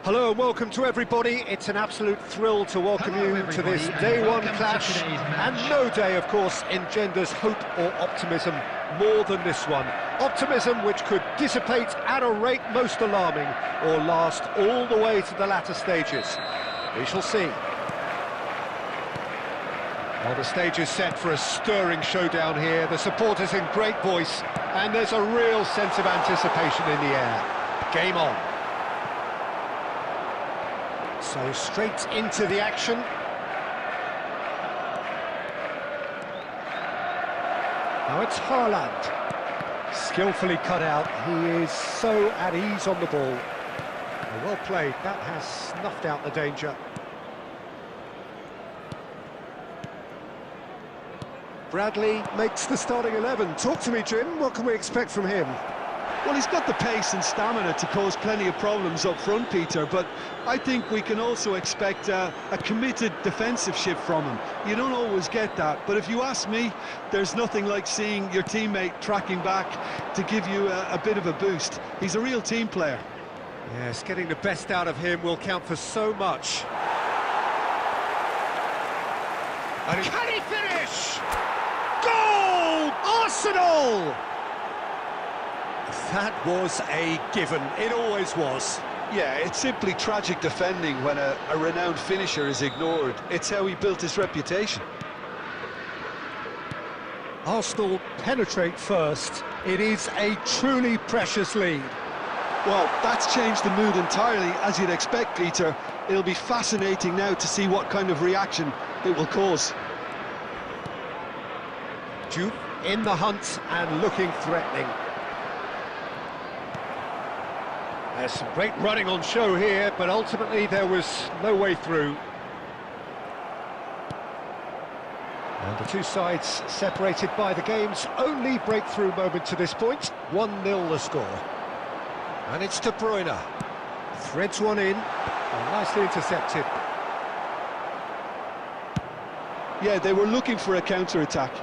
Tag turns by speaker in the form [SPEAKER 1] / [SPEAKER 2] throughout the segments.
[SPEAKER 1] Hello and welcome to everybody. It's an absolute thrill to welcome you to this day one clash, and no day, of course, engenders hope or optimism more than this one. Optimism which could dissipate at a rate most alarming or last all the way to the latter stages. We shall see. Well, the stage is set for a stirring showdown here. The supporters in great voice, and there's a real sense of anticipation in the air. Game on. So straight into the action. Now it's Haaland. Skillfully cut out. He is so at ease on the ball. Well played. That has snuffed out the danger. Bradley makes the starting 11. Talk to me, Jim. What can we expect from him?
[SPEAKER 2] Well, he's got the pace and stamina to cause plenty of problems up front, Peter, but I think we can also expect a committed defensive shift from him. You don't always get that, but if you ask me, there's nothing like seeing your teammate tracking back to give you a bit of a boost. He's a real team player.
[SPEAKER 1] Yes, getting the best out of him will count for so much. And can he finish? Goal! Arsenal! That was a given. It always was.
[SPEAKER 2] Yeah, it's simply tragic defending when a renowned finisher is ignored. It's how he built his reputation.
[SPEAKER 1] Arsenal penetrate first. It is a truly precious lead.
[SPEAKER 2] Well, that's changed the mood entirely, as you'd expect, Peter. It'll be fascinating now to see what kind of reaction it will cause.
[SPEAKER 1] Jude in the hunt and looking threatening. There's some great running on show here, but ultimately there was no way through. And the two sides separated by the game's only breakthrough moment to this point. 1-0 the score. And it's De Bruyne. Threads one in, and nicely intercepted.
[SPEAKER 2] Yeah, they were looking for a counter-attack.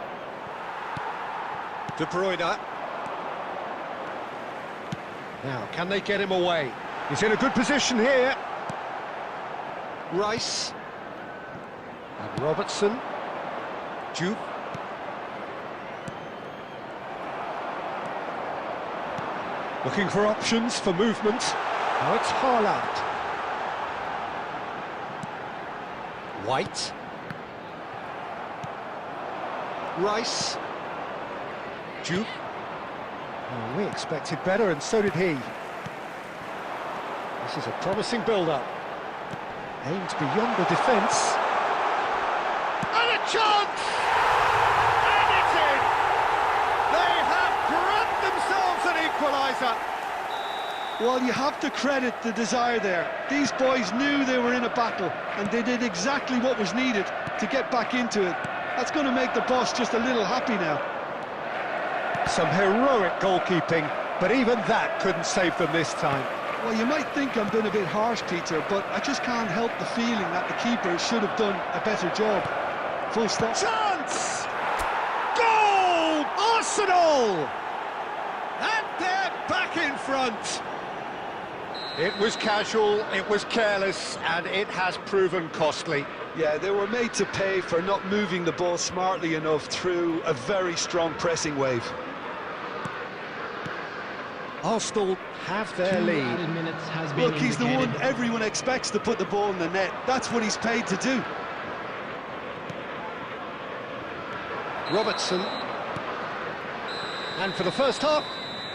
[SPEAKER 1] De Bruyne. Now, can they get him away? He's in a good position here. Rice. And Robertson. Jude. Looking for options for movement. Now it's Haaland. White. Rice. Jude. Oh, we expected better, and so did he. This is a promising build-up. Aimed beyond the defence. And a chance! And it's in! They have grabbed themselves an equaliser.
[SPEAKER 2] Well, you have to credit the desire there. These boys knew they were in a battle, and they did exactly what was needed to get back into it. That's going to make the boss just a little happy now.
[SPEAKER 1] Some heroic goalkeeping, but even that couldn't save them this time.
[SPEAKER 2] Well, you might think I'm being a bit harsh, Peter, but I just can't help the feeling that the keeper should have done a better job. Full stop.
[SPEAKER 1] Chance! Goal! Arsenal! And they're back in front. It was casual, it was careless, and it has proven costly.
[SPEAKER 2] Yeah, they were made to pay for not moving the ball smartly enough through a very strong pressing wave.
[SPEAKER 1] Arsenal have their lead.
[SPEAKER 2] Look, he's the one everyone expects to put the ball in the net. That's what he's paid to do.
[SPEAKER 1] Robertson. And for the first half,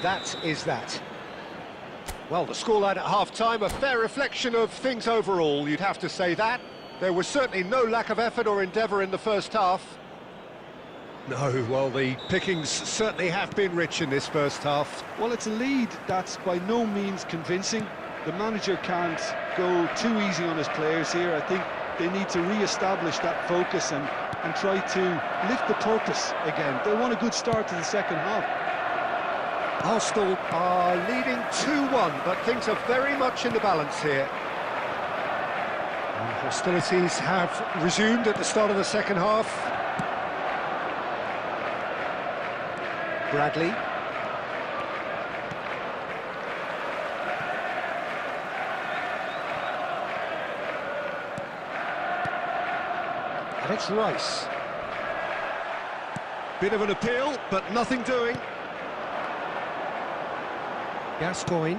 [SPEAKER 1] that is that. Well, the scoreline at half-time, a fair reflection of things overall, you'd have to say that. There was certainly no lack of effort or endeavour in the first half. No, well, the pickings certainly have been rich in this first half.
[SPEAKER 2] Well, it's a lead that's by no means convincing. The manager can't go too easy on his players here. I think they need to re-establish that focus and try to lift the purpose again. They want a good start to the second half.
[SPEAKER 1] Arsenal are leading 2-1, but things are very much in the balance here. And hostilities have resumed at the start of the second half. Bradley. And it's Rice. Bit of an appeal, but nothing doing. Gascoigne.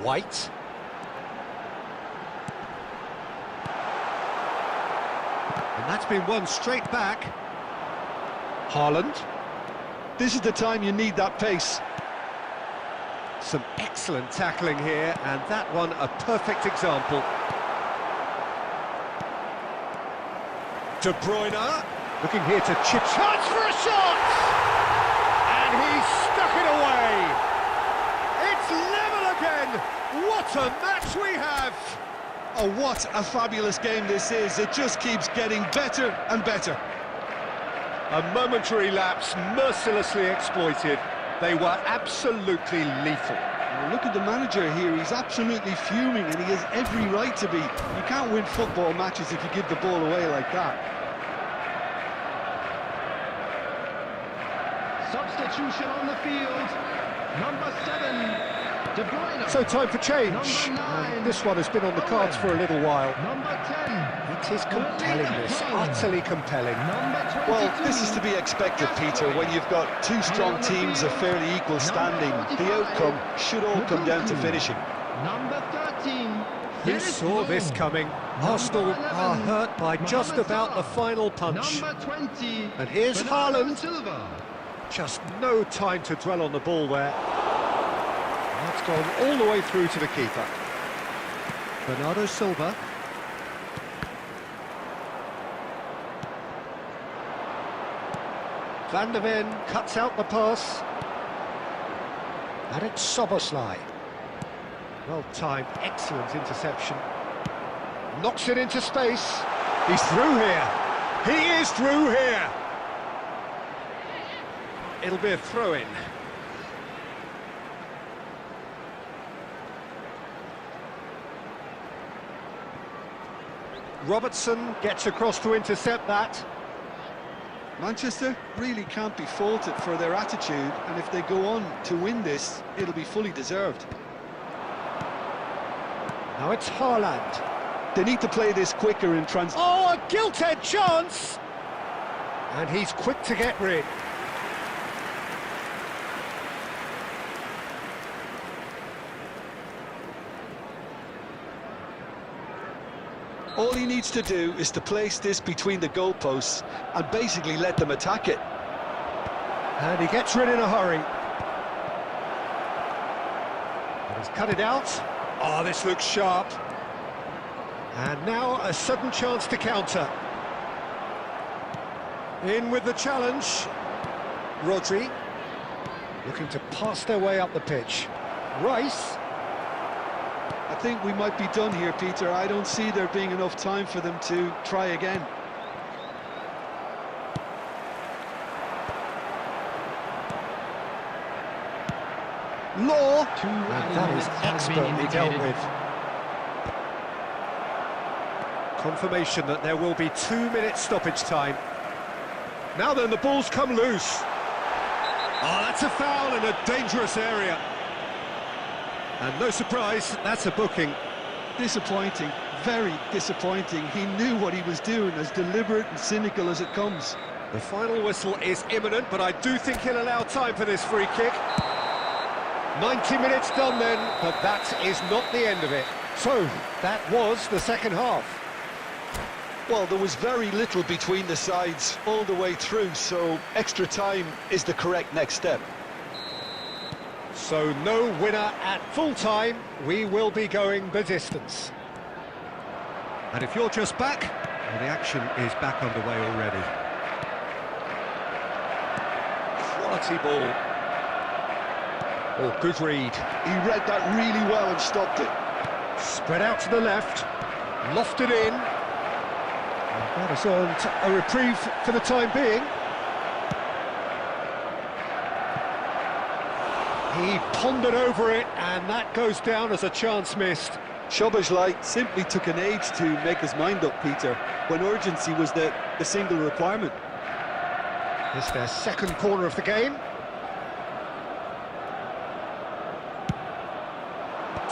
[SPEAKER 1] White. And that's been won straight back. Haaland.
[SPEAKER 2] This is the time you need that pace.
[SPEAKER 1] Some excellent tackling here, and that one a perfect example. De Bruyne, looking here to chip. Chance for a shot! And he's stuck it away! It's level again! What a match we have!
[SPEAKER 2] Oh, what a fabulous game this is. It just keeps getting better and better.
[SPEAKER 1] A momentary lapse, mercilessly exploited. They were absolutely lethal.
[SPEAKER 2] Well, look at the manager here, he's absolutely fuming and he has every right to be. You can't win football matches if you give the ball away like that.
[SPEAKER 3] Substitution on the field, number 7. De Bruyne.
[SPEAKER 1] So time for change. And this one has been on the cards for a little while.
[SPEAKER 3] Number 10.
[SPEAKER 1] It is compelling, this, utterly compelling.
[SPEAKER 2] Well, this is to be expected, Peter, when you've got two strong teams of fairly equal standing. The outcome should all come down to finishing.
[SPEAKER 3] Number 13.
[SPEAKER 1] Who saw this coming? Arsenal are hurt by just about the final punch.
[SPEAKER 3] Number 20.
[SPEAKER 1] And here's
[SPEAKER 3] Bernardo
[SPEAKER 1] Haaland.
[SPEAKER 3] Silva.
[SPEAKER 1] Just no time to dwell on the ball there. That's gone all the way through to the keeper. Bernardo Silva. Van der Ven cuts out the pass. And it's Szoboszlai. Well timed, excellent interception. Knocks it into space. He's through here. He is through here. It'll be a throw-in. Robertson gets across to intercept that.
[SPEAKER 2] Manchester really can't be faulted for their attitude, and if they go on to win this, it'll be fully deserved.
[SPEAKER 1] Now it's Haaland.
[SPEAKER 2] They need to play this quicker in trans...
[SPEAKER 1] Oh, a gilt-edged chance! And he's quick to get rid.
[SPEAKER 2] All he needs to do is to place this between the goalposts and basically let them attack it.
[SPEAKER 1] And he gets rid in a hurry. And he's cut it out. Oh, this looks sharp. And now a sudden chance to counter. In with the challenge. Rodri. Looking to pass their way up the pitch. Rice.
[SPEAKER 2] I think we might be done here, Peter. I don't see there being enough time for them to try again.
[SPEAKER 1] Law.
[SPEAKER 3] And
[SPEAKER 1] that is expertly dealt with. Confirmation that there will be 2 minutes stoppage time. Now then, the ball's come loose. Oh, that's a foul in a dangerous area. And no surprise, that's a booking.
[SPEAKER 2] Disappointing, very disappointing. He knew what he was doing, as deliberate and cynical as it comes.
[SPEAKER 1] The final whistle is imminent, but I do think he'll allow time for this free kick. 90 minutes done then, but that is not the end of it. So, that was the second half.
[SPEAKER 2] Well, there was very little between the sides all the way through, so extra time is the correct next step.
[SPEAKER 1] So no winner at full time, we will be going the distance. And if you're just back, well, the action is back underway already. Quality ball. Oh, good read.
[SPEAKER 2] He read that really well and stopped it.
[SPEAKER 1] Spread out to the left, lofted in. And that has earned a reprieve for the time being. He pondered over it, and that goes down as a chance missed.
[SPEAKER 2] Szoboszlai simply took an age to make his mind up, Peter, when urgency was the single requirement.
[SPEAKER 1] It's their second corner of the game.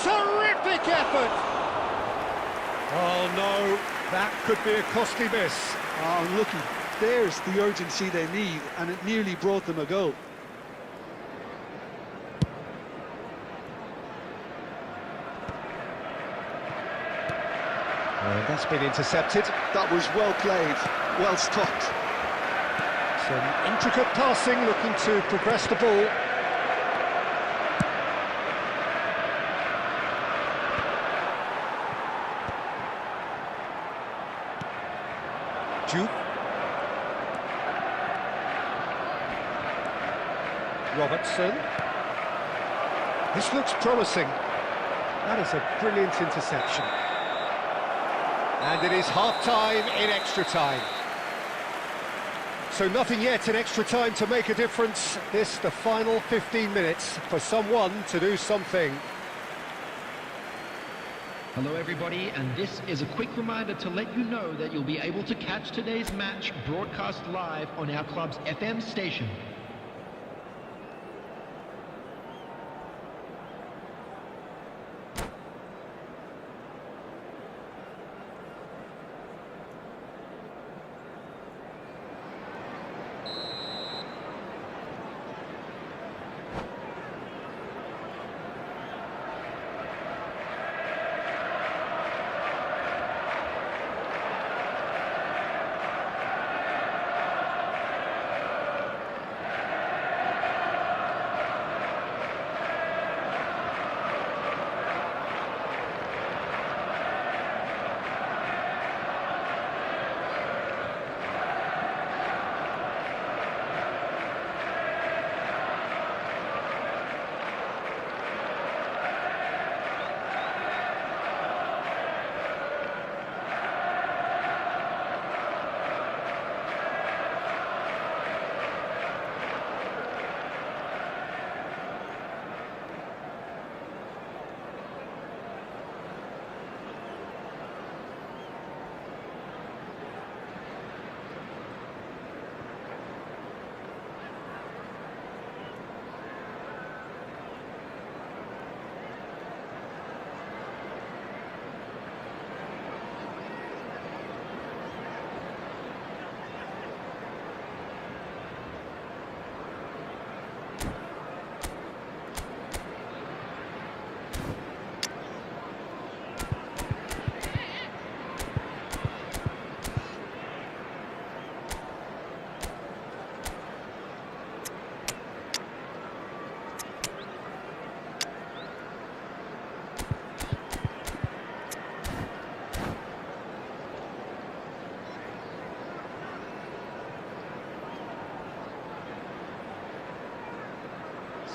[SPEAKER 1] Terrific effort! Oh no, That could be a costly miss.
[SPEAKER 2] Oh, looky, there's the urgency they need, and it nearly brought them a goal.
[SPEAKER 1] That's been intercepted.
[SPEAKER 2] That was well played, well stopped.
[SPEAKER 1] Some intricate passing, looking to progress the ball. Jude. Robertson. This looks promising. That is a brilliant interception. And it is half-time in extra time. So nothing yet in extra time to make a difference. This, the final 15 minutes, for someone to do something.
[SPEAKER 3] Hello everybody, and this is a quick reminder to let you know that you'll be able to catch today's match broadcast live on our club's FM station.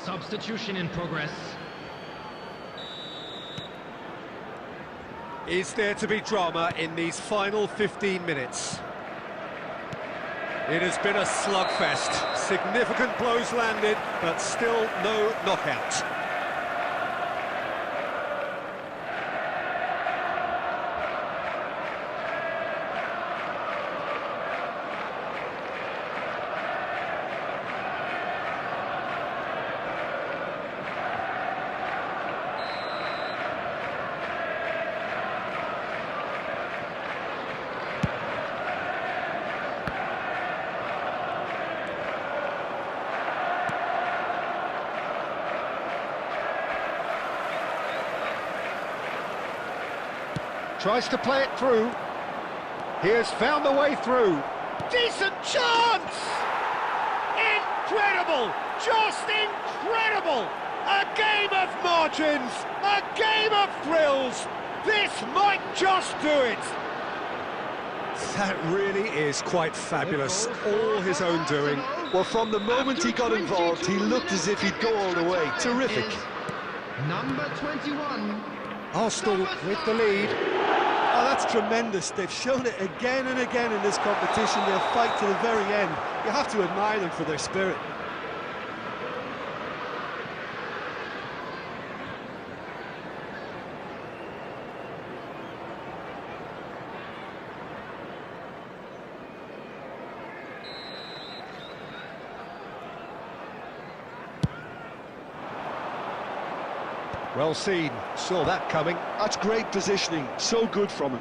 [SPEAKER 3] Substitution in progress.
[SPEAKER 1] Is there to be drama in these final 15 minutes? It has been a slugfest. Significant blows landed, but still no knockout. Tries to play it through. He has found the way through. Decent chance! Incredible! Just incredible! A game of margins! A game of thrills! This might just do it! That really is quite fabulous. All his own doing.
[SPEAKER 2] Well, from the moment he got involved, he looked as if he'd go all the way. Terrific.
[SPEAKER 3] Number 21.
[SPEAKER 1] Arsenal with the lead.
[SPEAKER 2] Oh, that's tremendous. They've shown it again and again in this competition. They'll fight to the very end. You have to admire them for their spirit.
[SPEAKER 1] Well seen, saw that coming.
[SPEAKER 2] That's great positioning, so good from him.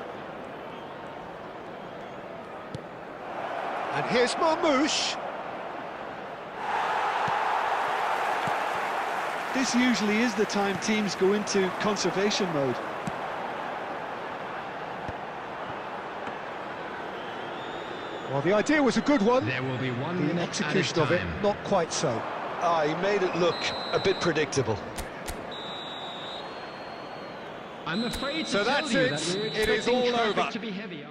[SPEAKER 1] And here's Marmoush.
[SPEAKER 2] This usually is the time teams go into conservation mode.
[SPEAKER 1] Well, the idea was a good one.
[SPEAKER 3] There will be 1
[SPEAKER 1] The
[SPEAKER 3] minute
[SPEAKER 1] execution
[SPEAKER 3] at
[SPEAKER 1] of
[SPEAKER 3] a
[SPEAKER 1] it,
[SPEAKER 3] time.
[SPEAKER 1] not quite so.
[SPEAKER 2] He made it look a bit predictable.
[SPEAKER 3] I'm afraid to
[SPEAKER 1] So
[SPEAKER 3] tell
[SPEAKER 1] that's
[SPEAKER 3] you
[SPEAKER 1] it.
[SPEAKER 3] that we're
[SPEAKER 1] It is
[SPEAKER 3] expecting
[SPEAKER 1] all
[SPEAKER 3] traffic
[SPEAKER 1] over.
[SPEAKER 3] to be heavier.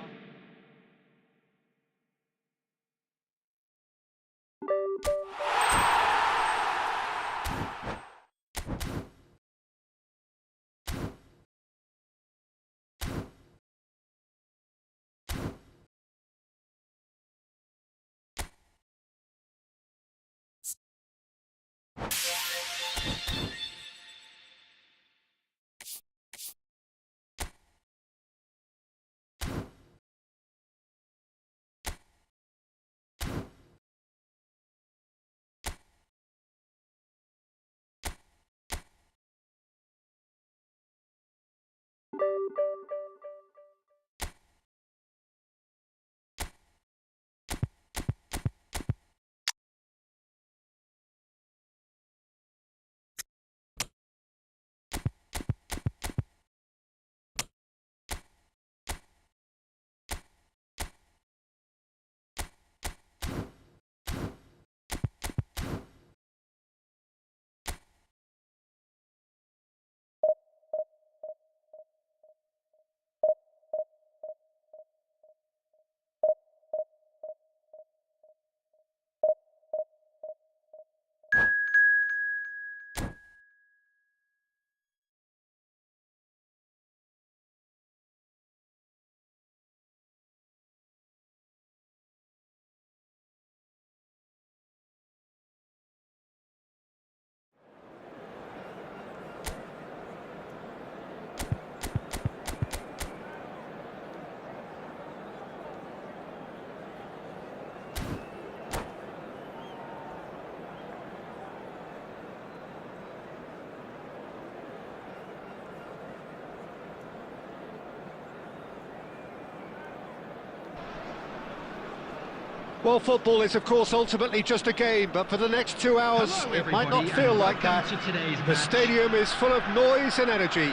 [SPEAKER 1] Well, football is, of course, ultimately just a game, but for the next 2 hours,
[SPEAKER 3] Hello,
[SPEAKER 1] it might not
[SPEAKER 3] everybody,
[SPEAKER 1] feel
[SPEAKER 3] and
[SPEAKER 1] like that.
[SPEAKER 3] welcome to today's
[SPEAKER 1] The
[SPEAKER 3] match.
[SPEAKER 1] stadium is full of noise and energy.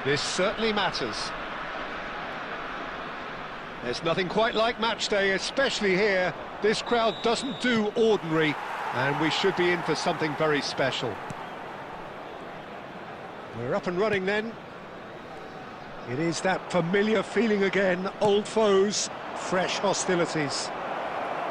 [SPEAKER 1] This certainly matters. There's nothing quite like match day, especially here. This crowd doesn't do ordinary, and we should be in for something very special. We're up and running then. It is that familiar feeling again, old foes, fresh hostilities.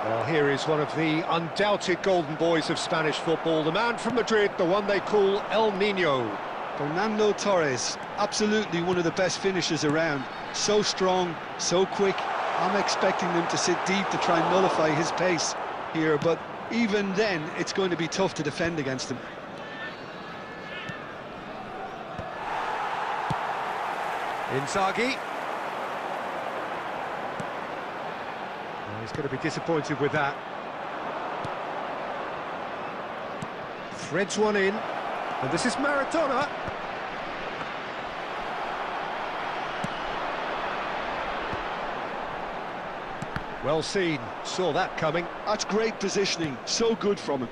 [SPEAKER 1] Well, here is one of the undoubted golden boys of Spanish football, the man from Madrid, the one they call El Niño.
[SPEAKER 2] Fernando Torres, absolutely one of the best finishers around. So strong, so quick. I'm expecting them to sit deep to try and nullify his pace here, but even then, it's going to be tough to defend against him.
[SPEAKER 1] Inzaghi. He's going to be disappointed with that. Threads one in, and this is Maradona. Well seen, saw that coming.
[SPEAKER 2] That's great positioning, so good from him.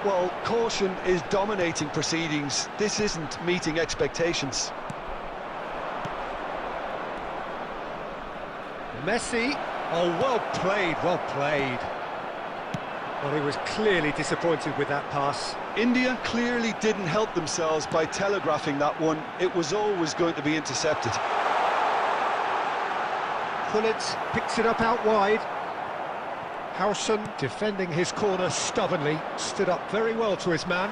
[SPEAKER 2] Well, caution is dominating proceedings. This isn't meeting expectations.
[SPEAKER 1] Messi, oh, well played, well played. Well, he was clearly disappointed with that pass.
[SPEAKER 2] India clearly didn't help themselves by telegraphing that one. It was always going to be intercepted.
[SPEAKER 1] Pullet picks it up out wide. Howson, defending his corner stubbornly, stood up very well to his man.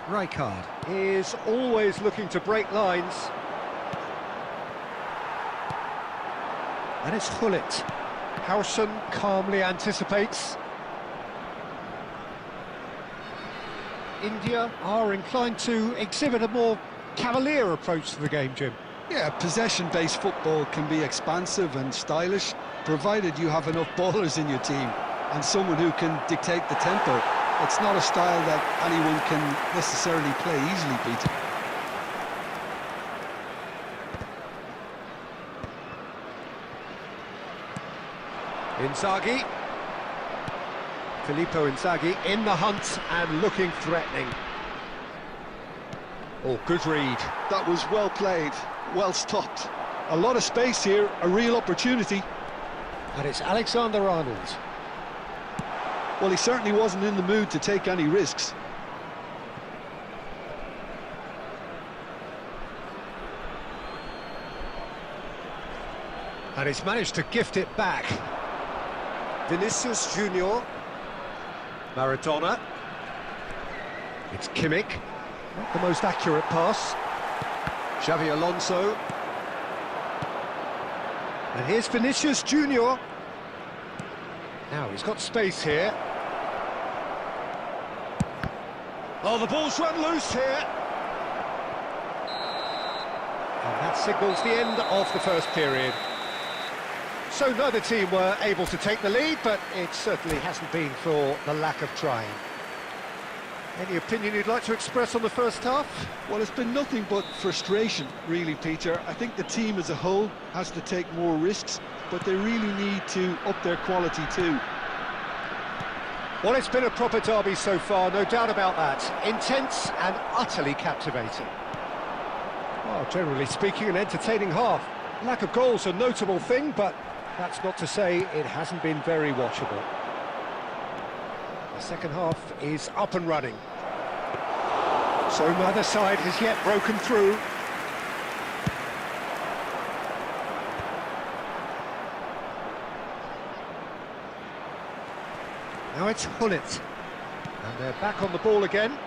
[SPEAKER 1] Rijkaard is always looking to break lines. And it's Hullet. Howson calmly anticipates. India are inclined to exhibit a more cavalier approach to the game, Jim.
[SPEAKER 2] Yeah, possession-based football can be expansive and stylish, provided you have enough ballers in your team and someone who can dictate the tempo. It's not a style that anyone can necessarily play easily, Peter.
[SPEAKER 1] Inzaghi. Filippo Inzaghi in the hunt and looking threatening. Oh, good read.
[SPEAKER 2] That was well played, well stopped. A lot of space here, a real opportunity.
[SPEAKER 1] And it's Alexander-Arnold.
[SPEAKER 2] Well, he certainly wasn't in the mood to take any risks.
[SPEAKER 1] And he's managed to gift it back. Vinicius Junior. Maradona. It's Kimmich. Not the most accurate pass. Xavi Alonso. And here's Vinicius Junior. Now he's got space here. Oh, the ball's run loose here. And that signals the end of the first period. So neither team were able to take the lead, but it certainly hasn't been for the lack of trying. Any opinion you'd like to express on the first half?
[SPEAKER 2] Well, it's been nothing but frustration, really, Peter. I think the team as a whole has to take more risks, but they really need to up their quality too.
[SPEAKER 1] Well, it's been a proper derby so far, no doubt about that. Intense and utterly captivating. Well, generally speaking, an entertaining half. Lack of goals a notable thing, but that's not to say it hasn't been very watchable. The second half is up and running. So neither side has yet broken through. Now it's Hullet. And they're back on the ball again.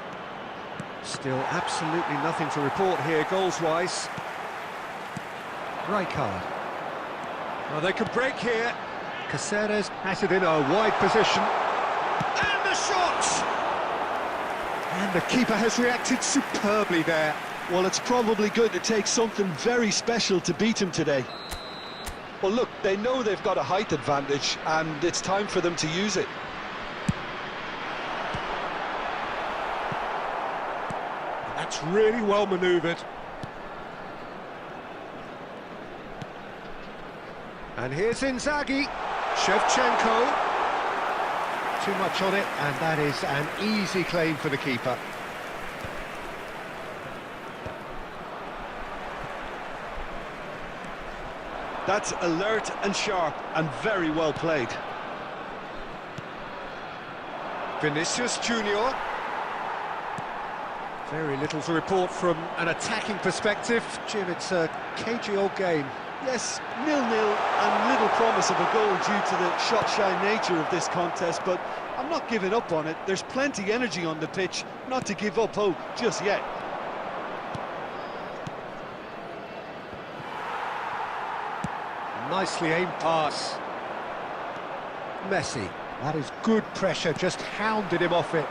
[SPEAKER 1] Still absolutely nothing to report here goals-wise. Rijkaard. Well, they can break here. Caceres has it in a wide position. And the shot! And the keeper has reacted superbly there.
[SPEAKER 2] Well, it's probably going to take something very special to beat him today. Well, look, they know they've got a height advantage, and it's time for them to use it.
[SPEAKER 1] That's really well manoeuvred. And here's Inzaghi. Shevchenko. Too much on it, and that is an easy claim for the keeper.
[SPEAKER 2] That's alert and sharp and very well played.
[SPEAKER 1] Vinicius Junior. Very little to report from an attacking perspective. Jim, it's a cagey old game.
[SPEAKER 2] Yes, 0-0 and little promise of a goal due to the shot-shy nature of this contest, but I'm not giving up on it. There's plenty energy on the pitch, not to give up hope just yet.
[SPEAKER 1] Nicely aimed pass. Messi. That is good pressure, just hounded him off it.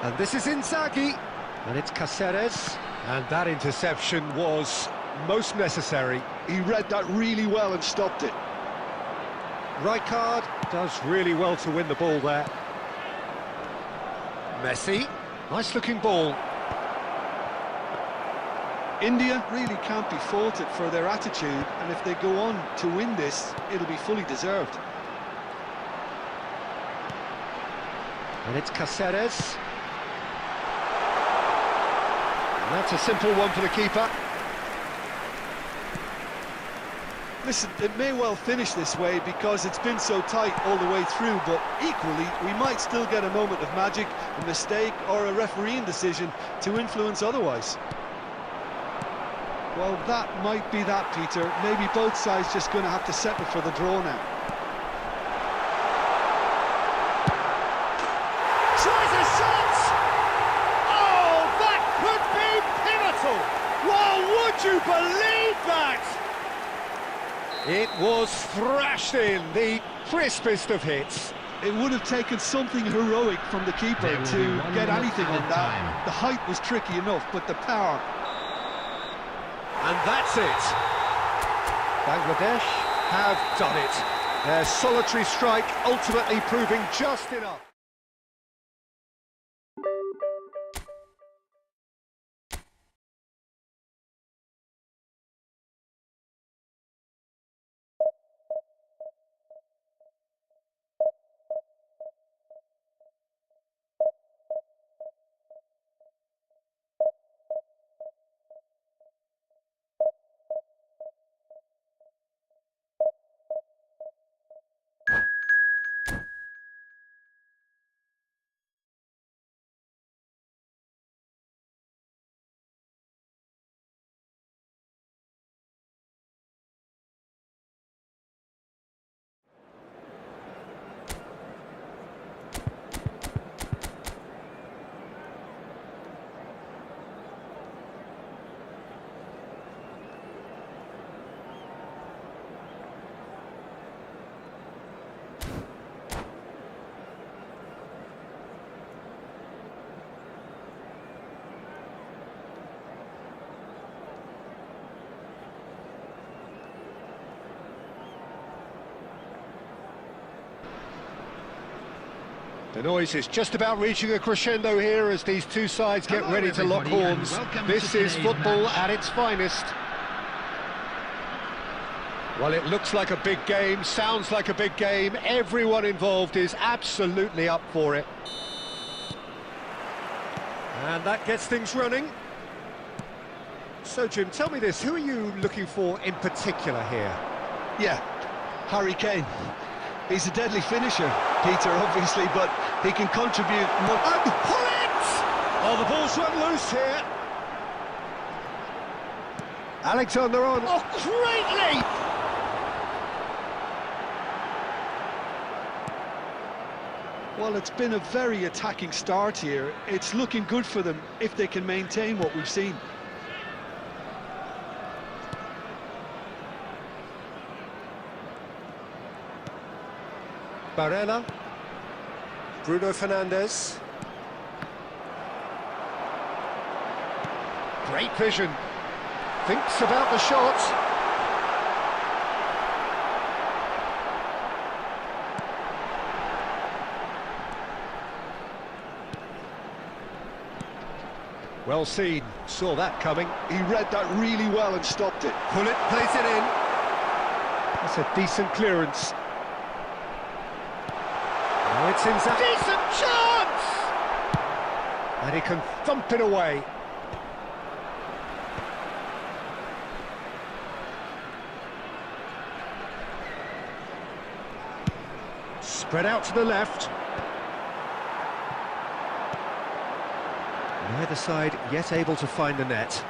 [SPEAKER 1] And this is Inzaghi. And it's Caceres. And that interception was most necessary.
[SPEAKER 2] He read that really well and stopped it.
[SPEAKER 1] Rijkaard does really well to win the ball there. Messi. Nice looking ball.
[SPEAKER 2] India really can't be faulted for their attitude, and if they go on to win this, it'll be fully deserved.
[SPEAKER 1] And it's Caceres. And that's a simple one for the keeper.
[SPEAKER 2] Listen, it may well finish this way because it's been so tight all the way through, but equally, we might still get a moment of magic, a mistake or a refereeing decision to influence otherwise. Well, that might be that, Peter. Maybe both sides just going to have to settle for the draw now.
[SPEAKER 1] Tries a shot! Oh, that could be pivotal! Well, would you believe that? It was thrashed in, the crispest of hits.
[SPEAKER 2] It would have taken something heroic from the keeper to get anything in that. The height was tricky enough, but the power...
[SPEAKER 1] And that's it. Bangladesh have done it. Their solitary strike ultimately proving just enough. The noise is just about reaching a crescendo here as these two sides get
[SPEAKER 3] Hello,
[SPEAKER 1] ready to lock
[SPEAKER 3] everybody, and
[SPEAKER 1] horns.
[SPEAKER 3] welcome
[SPEAKER 1] This
[SPEAKER 3] to
[SPEAKER 1] is
[SPEAKER 3] today's
[SPEAKER 1] football
[SPEAKER 3] match.
[SPEAKER 1] at its finest. Well, it looks like a big game, sounds like a big game. Everyone involved is absolutely up for it. And that gets things running. So, Jim, tell me this, who are you looking for in particular here?
[SPEAKER 2] Yeah, Harry Kane. He's a deadly finisher, Peter, obviously, but he can contribute much.
[SPEAKER 1] And pull it! Oh, the ball's run loose here. Alexander-Arnold. Oh, great leap!
[SPEAKER 2] Well, it's been a very attacking start here. It's looking good for them if they can maintain what we've seen.
[SPEAKER 1] Barella, Bruno Fernandes. Great vision. Thinks about the shot. Well seen. Saw that coming.
[SPEAKER 2] He read that really well and stopped it.
[SPEAKER 1] Pull it, plays it in. That's a decent clearance. Now it's inside. Decent chance! And he can thump it away. Spread out to the left. Neither side yet able to find the net.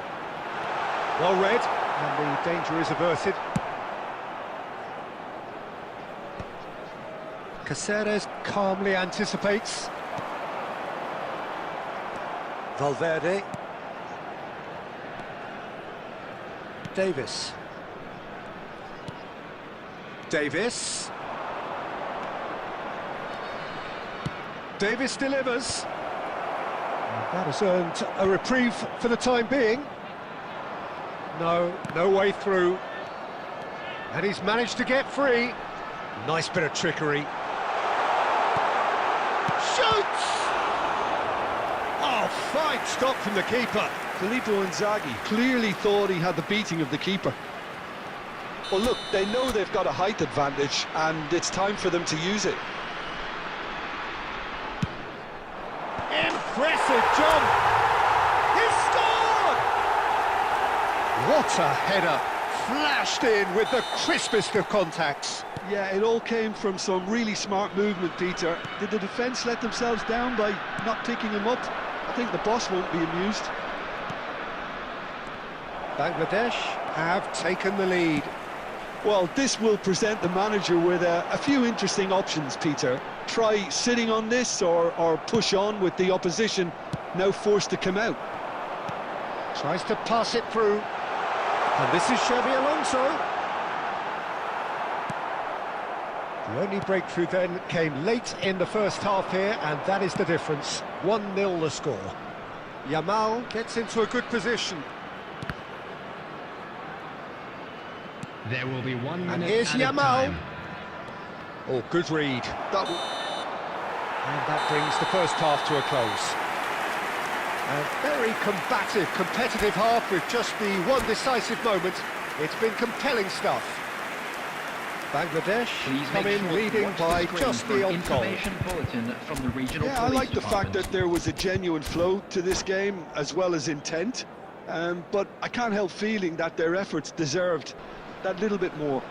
[SPEAKER 1] Well read, and the danger is averted. Caceres calmly anticipates. Valverde. Davis. Davis. Davis delivers. That has earned a reprieve for the time being. No way through. And he's managed to get free. Nice bit of trickery. Shoots! Oh, fine stop from the keeper.
[SPEAKER 2] Filippo Inzaghi clearly thought he had the beating of the keeper. Well, look, they know they've got a height advantage, and it's time for them to use it.
[SPEAKER 1] Impressive jump! He scored! What a header! Flashed in with the crispest of contacts.
[SPEAKER 2] Yeah, it all came from some really smart movement, Peter. Did the defence let themselves down by not picking him up? I think the boss won't be amused.
[SPEAKER 1] Bangladesh have taken the lead.
[SPEAKER 2] Well, this will present the manager with a few interesting options, Peter. Try sitting on this or push on with the opposition now forced to come out.
[SPEAKER 1] Tries to pass it through. And this is Xabi Alonso. The only breakthrough then came late in the first half here, and that is the difference. 1-0 the score. Yamal gets into a good position.
[SPEAKER 3] There will be 1 minute
[SPEAKER 1] And here's
[SPEAKER 3] at a
[SPEAKER 1] Yamal.
[SPEAKER 3] time.
[SPEAKER 1] Oh, good read. And that brings the first half to a close. A very combative, competitive half with just the one decisive moment. It's been compelling stuff. Bangladesh
[SPEAKER 3] Please
[SPEAKER 1] come
[SPEAKER 3] make
[SPEAKER 1] in
[SPEAKER 3] sure to
[SPEAKER 1] leading
[SPEAKER 3] watch the
[SPEAKER 1] by
[SPEAKER 3] screen
[SPEAKER 1] just
[SPEAKER 3] for
[SPEAKER 1] the
[SPEAKER 3] an
[SPEAKER 1] odd goal.
[SPEAKER 3] information bulletin from the regional
[SPEAKER 2] Yeah, I
[SPEAKER 3] police
[SPEAKER 2] like the fact
[SPEAKER 3] department.
[SPEAKER 2] that there was a genuine flow to this game as well as intent. But I can't help feeling that their efforts deserved that little bit more.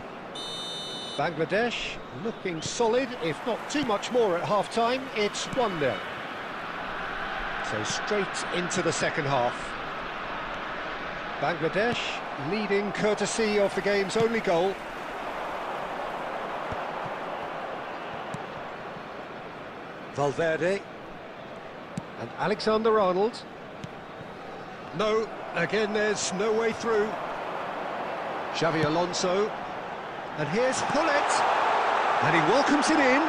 [SPEAKER 1] Bangladesh looking solid, if not too much more at half-time. It's 1-0. So straight into the second half. Bangladesh leading courtesy of the game's only goal. Valverde. And Alexander-Arnold. No, again there's no way through. Xabi Alonso. And here's Pullet. And he welcomes it in.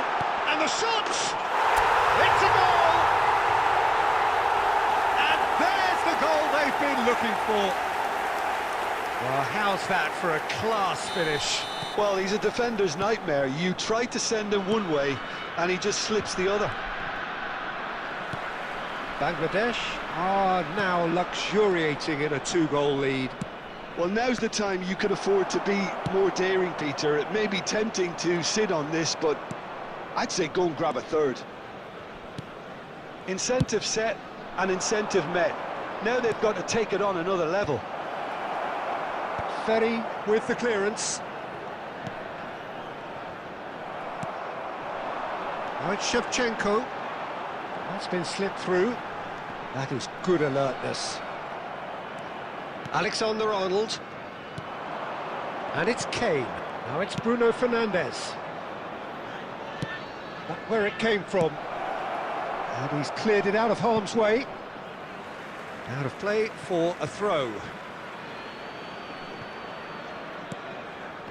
[SPEAKER 1] And the shot! It's a goal! And there's the goal they've been looking for. Well, how's that for a class finish?
[SPEAKER 2] Well, he's a defender's nightmare. You try to send him one way, and he just slips the other.
[SPEAKER 1] Bangladesh are now luxuriating in a two-goal lead.
[SPEAKER 2] Well, now's the time you can afford to be more daring, Peter. It may be tempting to sit on this, but I'd say go and grab a third. Incentive set and incentive met. Now they've got to take it on another level.
[SPEAKER 1] Ferry with the clearance. Now it's Shevchenko. That's been slipped through. That is good alertness. Alexander-Arnold. And it's Kane. Now it's Bruno Fernandes. Not where it came from. And he's cleared it out of harm's way. Out of play for a throw.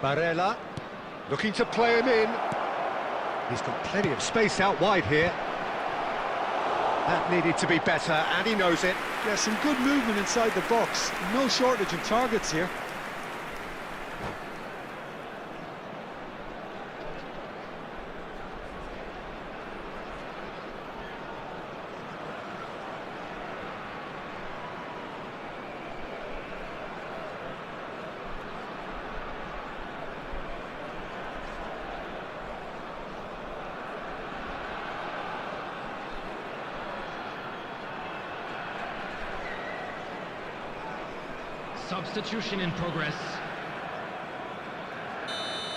[SPEAKER 1] Barella looking to play him in. He's got plenty of space out wide here. That needed to be better, and he knows it.
[SPEAKER 2] Yeah, some good movement inside the box. No shortage of targets here.
[SPEAKER 3] Substitution in progress.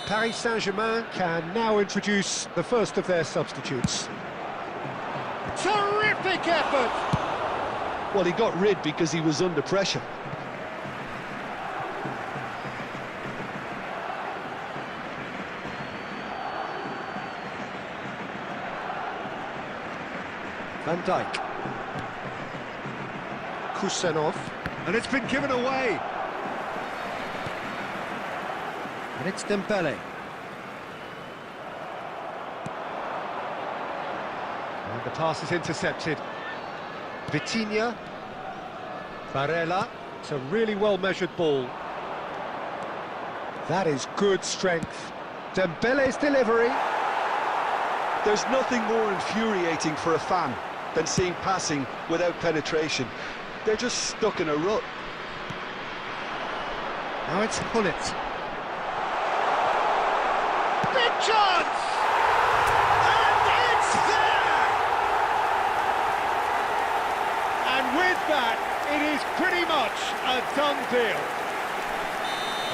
[SPEAKER 1] Paris Saint-Germain can now introduce the first of their substitutes. Terrific effort!
[SPEAKER 2] Well, he got rid because he was under pressure.
[SPEAKER 1] Van Dijk. Kusenov. And it's been given away. And it's Dembele. And the pass is intercepted. Vitinha. Barella. It's a really well-measured ball. That is good strength. Dembele's delivery.
[SPEAKER 2] There's nothing more infuriating for a fan than seeing passing without penetration. They're just stuck in a rut.
[SPEAKER 1] Now it's Hullet. Big chance! And it's there! And with that, it is pretty much a done deal.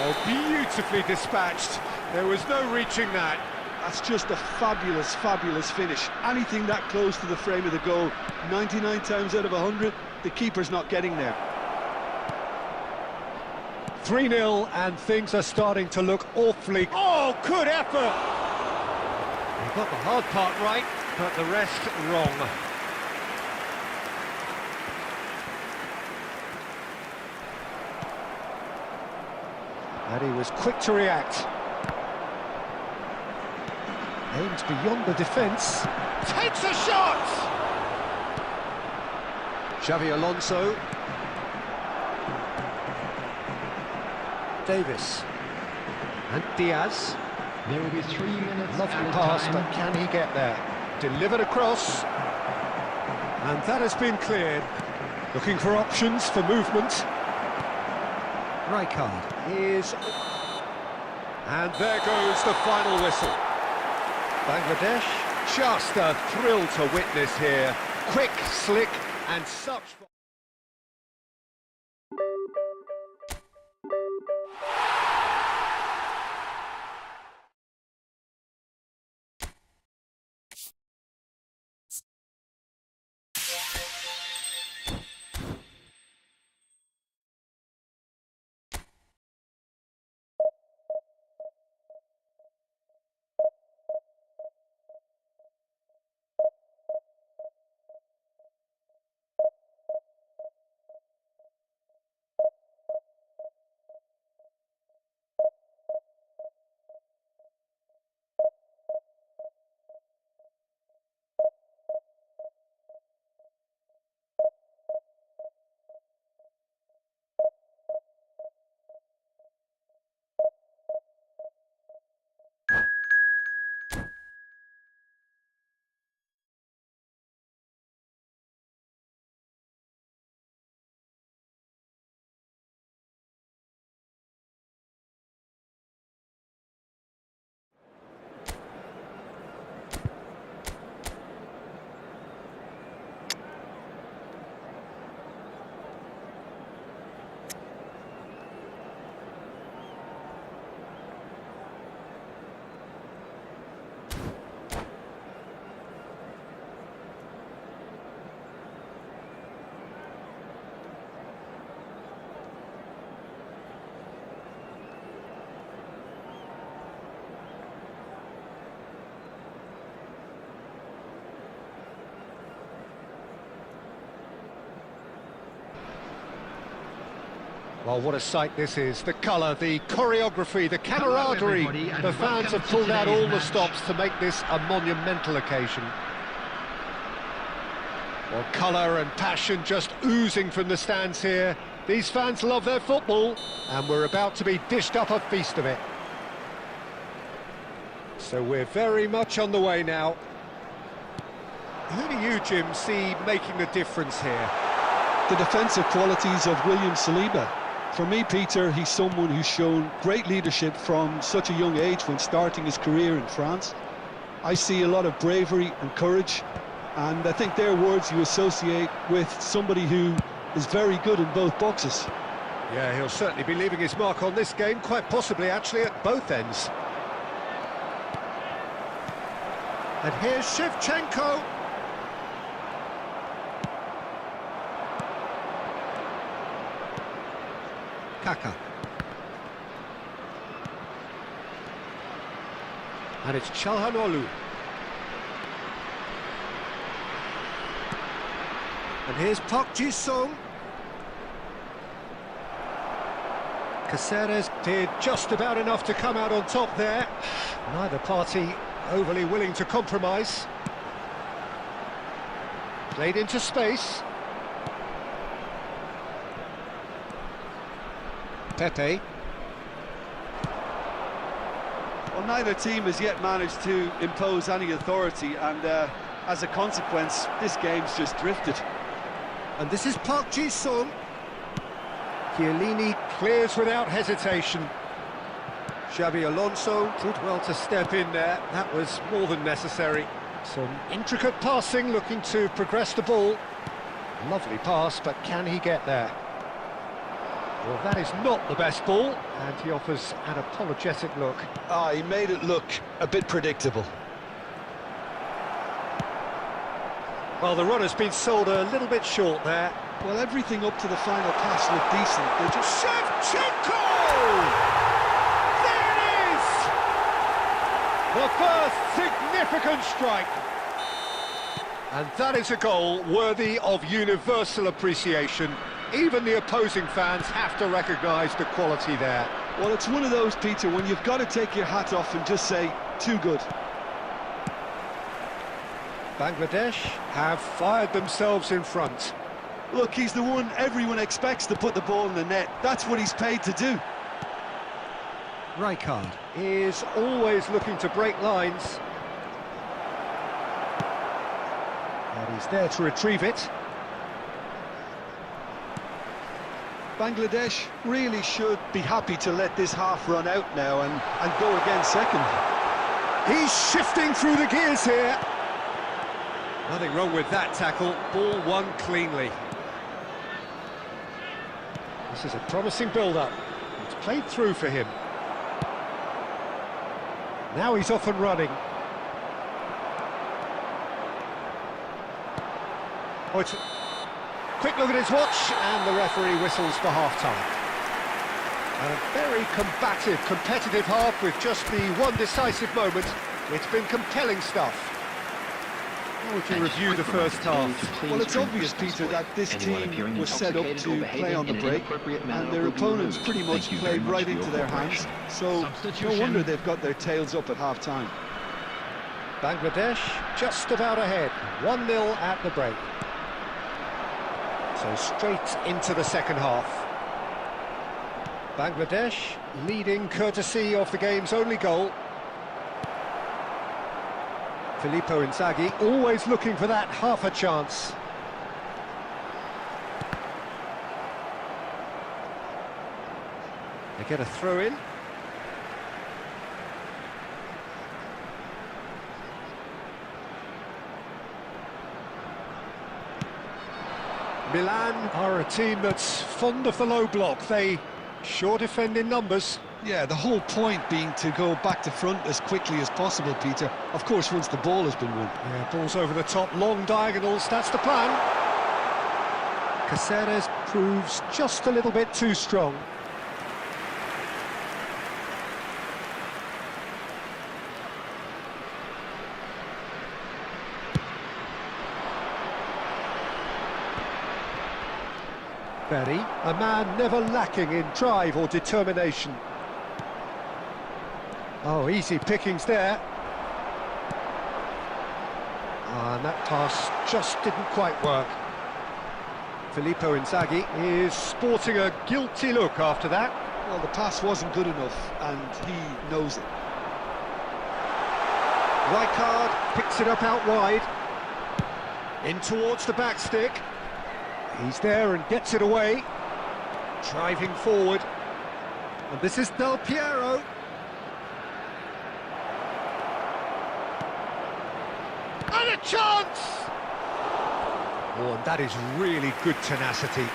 [SPEAKER 1] Oh, beautifully dispatched. There was no reaching that.
[SPEAKER 2] That's just a fabulous, fabulous finish. Anything that close to the frame of the goal, 99 times out of 100, the keeper's not getting there.
[SPEAKER 1] 3-0, and things are starting to look awfully... Oh, good effort! He got the hard part right, but the rest wrong. And he was quick to react. Aims beyond the defence. Takes a shot! Xavi Alonso. Davis. And Diaz.
[SPEAKER 3] There will be 3 minutes.
[SPEAKER 1] Lovely pass, but can he get there? Delivered across. And that has been cleared. Looking for options for movement. Rijkaard is... And there goes the final whistle. Bangladesh, just a thrill to witness here. Quick, slick, and such... Well, what a sight this is. The colour, the choreography, the camaraderie.
[SPEAKER 3] everybody, and
[SPEAKER 1] The fans
[SPEAKER 3] welcome
[SPEAKER 1] have
[SPEAKER 3] to
[SPEAKER 1] pulled out
[SPEAKER 3] today's
[SPEAKER 1] all the
[SPEAKER 3] match.
[SPEAKER 1] stops to make this a monumental occasion. Well, colour and passion just oozing from the stands here. These fans love their football, and we're about to be dished up a feast of it. So we're very much on the way now. Who do you, Jim, see making the difference here?
[SPEAKER 2] The defensive qualities of William Saliba. For me, Peter, he's someone who's shown great leadership from such a young age when starting his career in France. I see a lot of bravery and courage, and I think they're words you associate with somebody who is very good in both boxes.
[SPEAKER 1] Yeah, he'll certainly be leaving his mark on this game, quite possibly actually at both ends. And here's Shevchenko. Kaka. And it's Çalhanoğlu. And here's Park Ji-sung. Caceres did just about enough to come out on top there. Neither party overly willing to compromise. Played into space. Pepe.
[SPEAKER 2] Well, neither team has yet managed to impose any authority, and as a consequence, this game's just drifted.
[SPEAKER 1] And this is Park Ji-sung. Chiellini clears without hesitation. Xabi Alonso did well to step in there. That was more than necessary. Some intricate passing, looking to progress the ball. Lovely pass, but can he get there? Well, that is not the best ball, and he offers an apologetic look.
[SPEAKER 2] He made it look a bit predictable.
[SPEAKER 1] Well, the run has been sold a little bit short there.
[SPEAKER 2] Well, everything up to the final pass looked decent. They just...
[SPEAKER 1] Shevchenko! There it is! The first significant strike. And that is a goal worthy of universal appreciation. Even the opposing fans have to recognise the quality there.
[SPEAKER 2] Well, it's one of those, Peter, when you've got to take your hat off and just say, too good.
[SPEAKER 1] Bangladesh have fired themselves in front.
[SPEAKER 2] Look, he's the one everyone expects to put the ball in the net. That's what he's paid to do.
[SPEAKER 1] Rijkaard is always looking to break lines. And he's there to retrieve it.
[SPEAKER 2] Bangladesh really should be happy to let this half run out now and go again second.
[SPEAKER 1] He's shifting through the gears here. Nothing wrong with that tackle. Ball won cleanly. This is a promising build-up. It's played through for him. Now he's off and running. Oh, it's a quick look at his watch, and the referee whistles for half-time. A very combative, competitive half with just the one decisive moment. It's been compelling stuff. How would you review the first half?
[SPEAKER 2] Well, it's obvious, Peter, that this team was set up to play on the break, and their opponents pretty much played right into their hands, so no wonder they've got their tails up at half-time.
[SPEAKER 1] Bangladesh just about ahead, 1-0 at the break. So straight into the second half. Bangladesh leading courtesy of the game's only goal. Filippo Inzaghi always looking for that half a chance. They get a throw in. Milan are a team that's fond of the low block. They sure defend in numbers.
[SPEAKER 2] Yeah, the whole point being to go back to front as quickly as possible, Peter. Of course, once the ball has been won.
[SPEAKER 1] Yeah, balls over the top, long diagonals, that's the plan. Caceres proves just a little bit too strong. Berry, a man never lacking in drive or determination. Oh, easy pickings there. And that pass just didn't quite work. Filippo Inzaghi is sporting a guilty look after that.
[SPEAKER 2] Well, the pass wasn't good enough, and he knows it.
[SPEAKER 1] Rijkaard picks it up out wide. In towards the back stick. He's there and gets it away. Driving forward. And this is Del Piero. And a chance! Oh, and that is really good tenacity.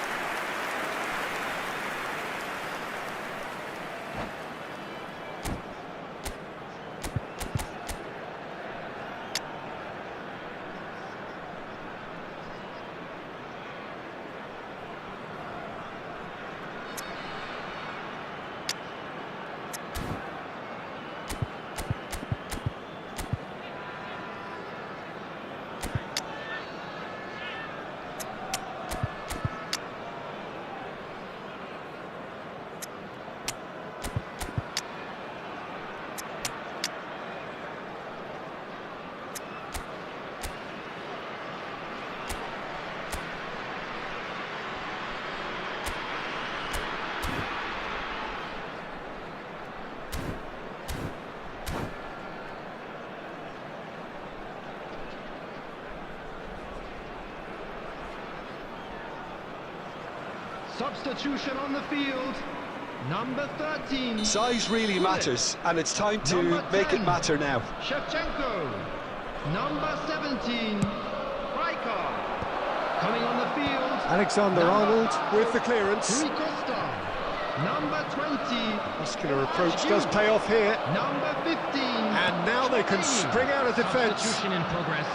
[SPEAKER 3] Substitution on the field. Number 13.
[SPEAKER 2] Size really matters, and it's time to make it matter now.
[SPEAKER 3] Shevchenko. Number 17. Rijkaard. Coming on the field.
[SPEAKER 1] Alexander-Arnold with the clearance.
[SPEAKER 3] Rui Costa. Number 20.
[SPEAKER 1] Muscular approach does pay off here.
[SPEAKER 3] Number 15.
[SPEAKER 1] And now they can spring out of defence.
[SPEAKER 3] Substitution in progress.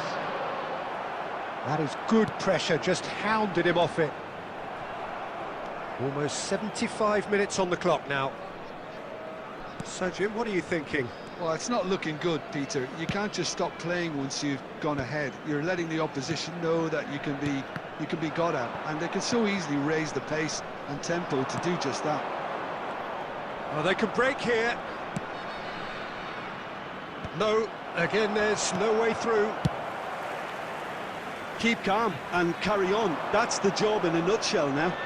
[SPEAKER 1] That is good pressure, just hounded him off it. Almost 75 minutes on the clock now. So, Jim, what are you thinking?
[SPEAKER 2] Well, it's not looking good, Peter. You can't just stop playing once you've gone ahead. You're letting the opposition know that you can be got at, and they can so easily raise the pace and tempo to do just that.
[SPEAKER 1] Oh, they can break here. No, again, there's no way through.
[SPEAKER 2] Keep calm and carry on. That's the job in a nutshell now.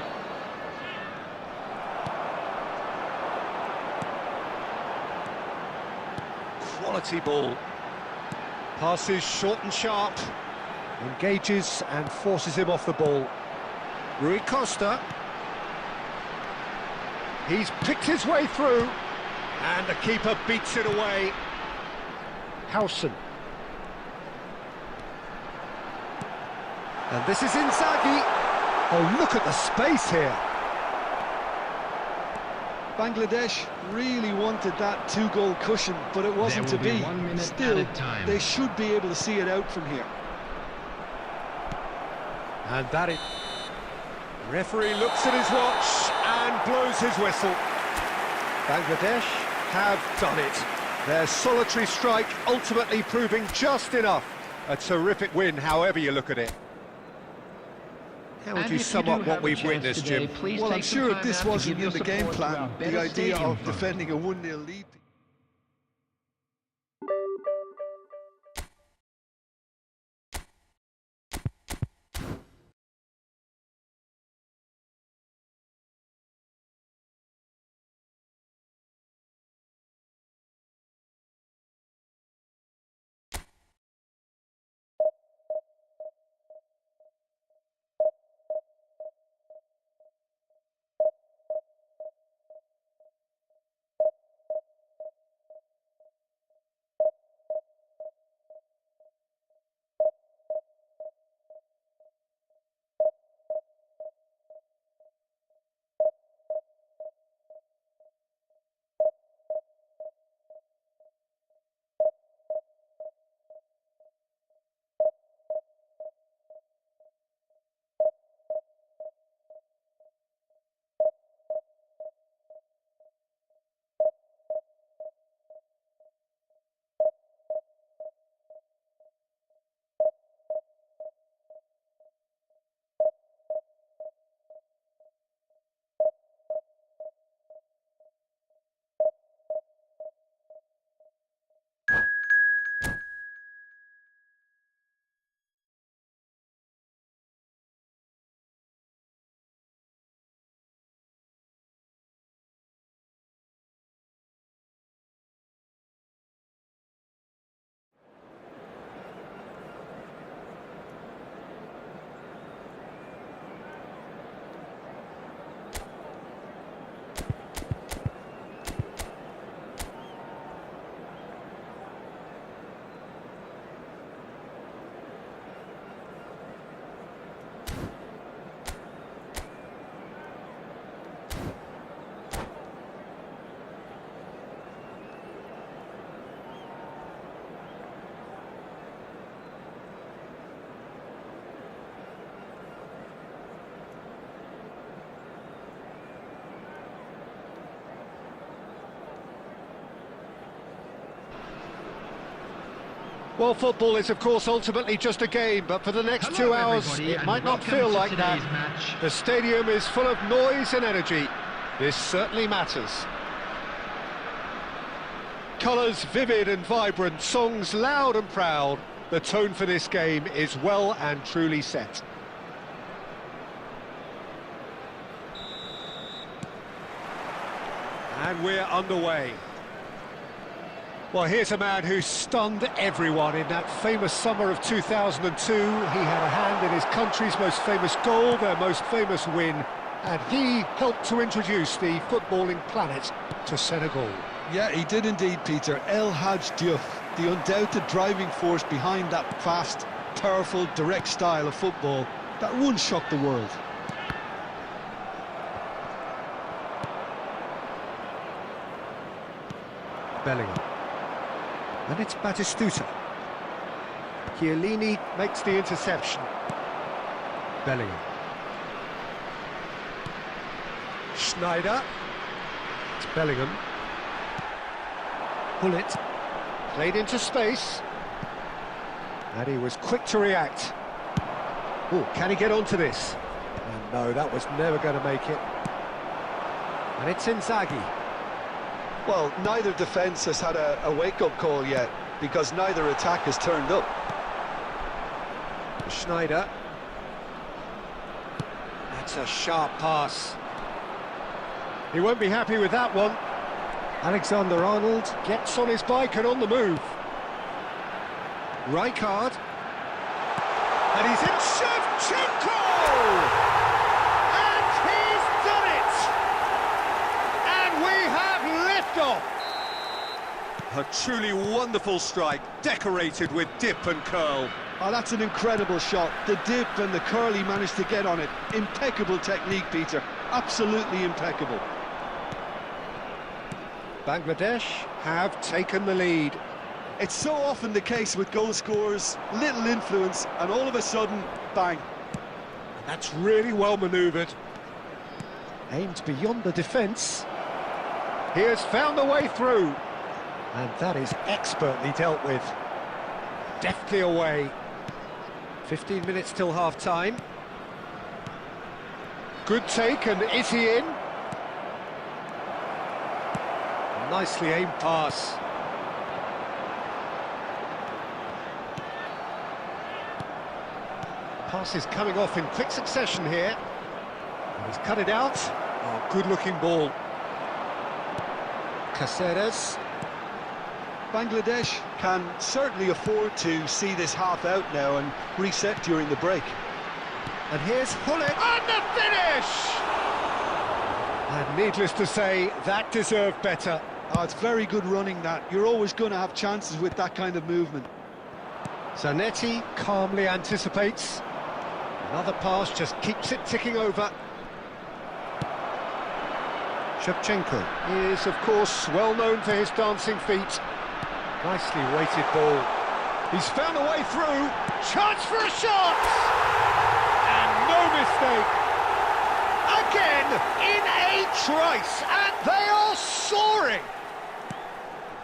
[SPEAKER 1] Quality ball. Passes short and sharp. Engages and forces him off the ball. Rui Costa. He's picked his way through. And the keeper beats it away. Howson. And this is Inzaghi. Oh, look at the space here.
[SPEAKER 2] Bangladesh really wanted that two-goal cushion, but it wasn't to be.
[SPEAKER 3] 1 minute
[SPEAKER 2] Still,
[SPEAKER 3] added time.
[SPEAKER 2] they should be able to see it out from here.
[SPEAKER 1] And that is... Referee looks at his watch and blows his whistle. Bangladesh have done it. Their solitary strike ultimately proving just enough. A terrific win, however you look at it. How would you sum up what we've witnessed, Jim?
[SPEAKER 2] Well, I'm sure this wasn't in the game plan, the idea of defending a 1-0 lead.
[SPEAKER 1] Well, football is, of course, ultimately just a game, but for the next
[SPEAKER 3] Hello,
[SPEAKER 1] 2 hours,
[SPEAKER 3] everybody,
[SPEAKER 1] it
[SPEAKER 3] and
[SPEAKER 1] might not
[SPEAKER 3] welcome
[SPEAKER 1] feel
[SPEAKER 3] to
[SPEAKER 1] like that.
[SPEAKER 3] today's match.
[SPEAKER 1] The stadium is full of noise and energy. This certainly matters. Colours vivid and vibrant, songs loud and proud. The tone for this game is well and truly set. And we're underway. Well, here's a man who stunned everyone in that famous summer of 2002. He had a hand in his country's most famous goal, their most famous win, and he helped to introduce the footballing planet to Senegal.
[SPEAKER 2] Yeah, he did indeed, Peter. El Hadj Diouf, the undoubted driving force behind that fast, powerful, direct style of football that once shocked the world.
[SPEAKER 1] Bellingham. And it's Batistuta. Chiellini makes the interception. Bellingham. Schneider. It's Bellingham. Gullit. Played into space. And he was quick to react. Oh, can he get onto this? And no, that was never going to make it. And it's Inzaghi.
[SPEAKER 2] Well, neither defence has had a wake-up call yet, because neither attack has turned up.
[SPEAKER 1] Schneider. That's a sharp pass. He won't be happy with that one. Alexander-Arnold gets on his bike and on the move. Rijkaard. And he's in Shevchenko! And he's done it! And we have liftoff! A truly wonderful strike, decorated with dip and curl.
[SPEAKER 2] Oh, that's an incredible shot. The dip and the curl he managed to get on it. Impeccable technique, Peter. Absolutely impeccable.
[SPEAKER 1] Bangladesh have taken the lead.
[SPEAKER 2] It's so often the case with goal scorers, little influence, and all of a sudden, bang.
[SPEAKER 1] And that's really well manoeuvred. Aimed beyond the defence. He has found a way through. And that is expertly dealt with. Deftly away. 15 minutes till half-time. Good take, and is he in? Nicely aimed pass. Pass is coming off in quick succession here. And he's cut it out. Oh, good-looking ball. Caceres.
[SPEAKER 2] Bangladesh can certainly afford to see this half out now and reset during the break.
[SPEAKER 1] And here's Gullit, and the finish! And needless to say, that deserved better.
[SPEAKER 2] Oh, it's very good running, that. You're always going to have chances with that kind of movement.
[SPEAKER 1] Zanetti calmly anticipates. Another pass just keeps it ticking over. Shevchenko is, of course, well known for his dancing feet. Nicely weighted ball. He's found a way through. Chance for a shot! And no mistake. Again, in a trice, and they are soaring.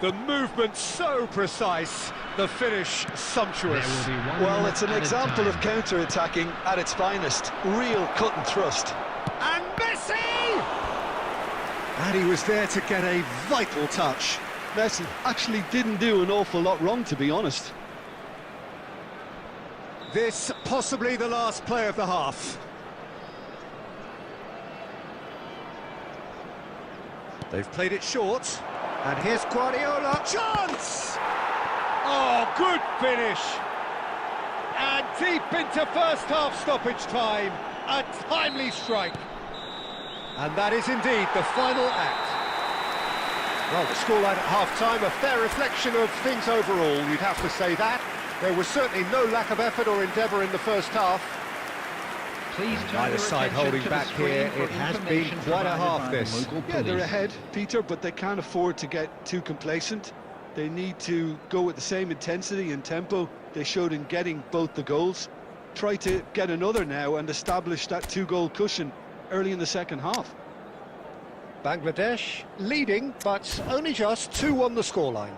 [SPEAKER 1] The movement so precise, the finish sumptuous.
[SPEAKER 2] Well, it's an example of counter-attacking at its finest. Real cut and thrust.
[SPEAKER 1] And Messi! And he was there to get a vital touch.
[SPEAKER 2] Messi actually didn't do an awful lot wrong, to be honest.
[SPEAKER 1] This possibly the last play of the half. They've played it short. And here's Guardiola. Chance! Oh, good finish. And deep into first half stoppage time. A timely strike. And that is indeed the final act. Well, the scoreline at half-time, a fair reflection of things overall, you'd have to say that. There was certainly no lack of effort or endeavour in the first half.
[SPEAKER 3] Please turn
[SPEAKER 1] Neither
[SPEAKER 3] your
[SPEAKER 1] side
[SPEAKER 3] attention
[SPEAKER 1] holding
[SPEAKER 3] to the
[SPEAKER 1] back
[SPEAKER 3] screen
[SPEAKER 1] here.
[SPEAKER 3] for
[SPEAKER 1] It has been
[SPEAKER 3] information
[SPEAKER 1] quite a
[SPEAKER 3] provided
[SPEAKER 1] half,
[SPEAKER 3] by the
[SPEAKER 1] this.
[SPEAKER 3] local
[SPEAKER 2] Yeah, they're
[SPEAKER 3] police.
[SPEAKER 2] ahead, Peter, but they can't afford to get too complacent. They need to go with the same intensity and tempo they showed in getting both the goals. Try to get another now and establish that two-goal cushion early in the second half.
[SPEAKER 1] Bangladesh leading, but only just 2-1 the scoreline.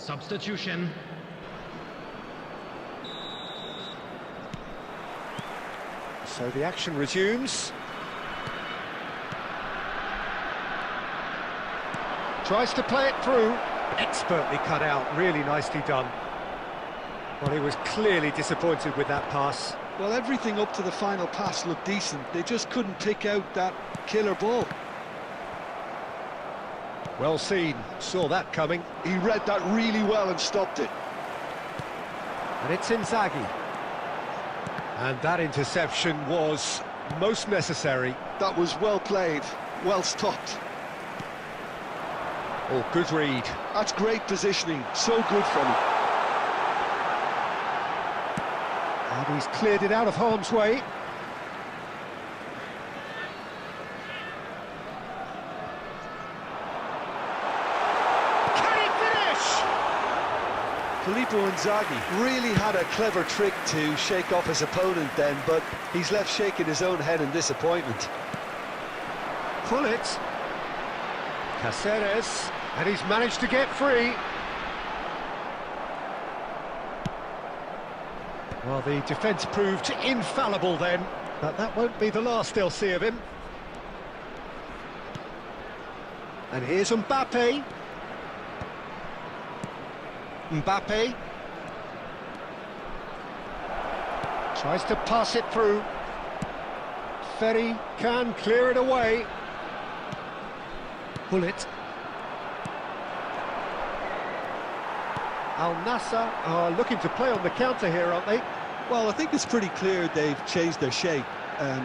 [SPEAKER 3] Substitution.
[SPEAKER 1] So the action resumes. Tries to play it through. Expertly cut out, really nicely done. Well, he was clearly disappointed with that pass.
[SPEAKER 2] Well, everything up to the final pass looked decent. They just couldn't pick out that killer ball.
[SPEAKER 1] Well seen, saw that coming.
[SPEAKER 2] He read that really well and stopped it.
[SPEAKER 1] And it's Inzaghi. And that interception was most necessary.
[SPEAKER 2] That was well played, well stopped.
[SPEAKER 1] Oh, good read.
[SPEAKER 2] That's great positioning, so good from him.
[SPEAKER 1] And he's cleared it out of harm's way. Can he finish?
[SPEAKER 2] Filippo Inzaghi really had a clever trick to shake off his opponent then, but he's left shaking his own head in disappointment.
[SPEAKER 1] Pullet. Caceres, and he's managed to get free. Well, the defence proved infallible then, but that won't be the last they'll see of him. And here's Mbappe. Mbappe. Tries to pass it through. Ferry can clear it away. Pullet. Al Nassr are looking to play on the counter here, aren't they?
[SPEAKER 2] Well, I think it's pretty clear they've changed their shape,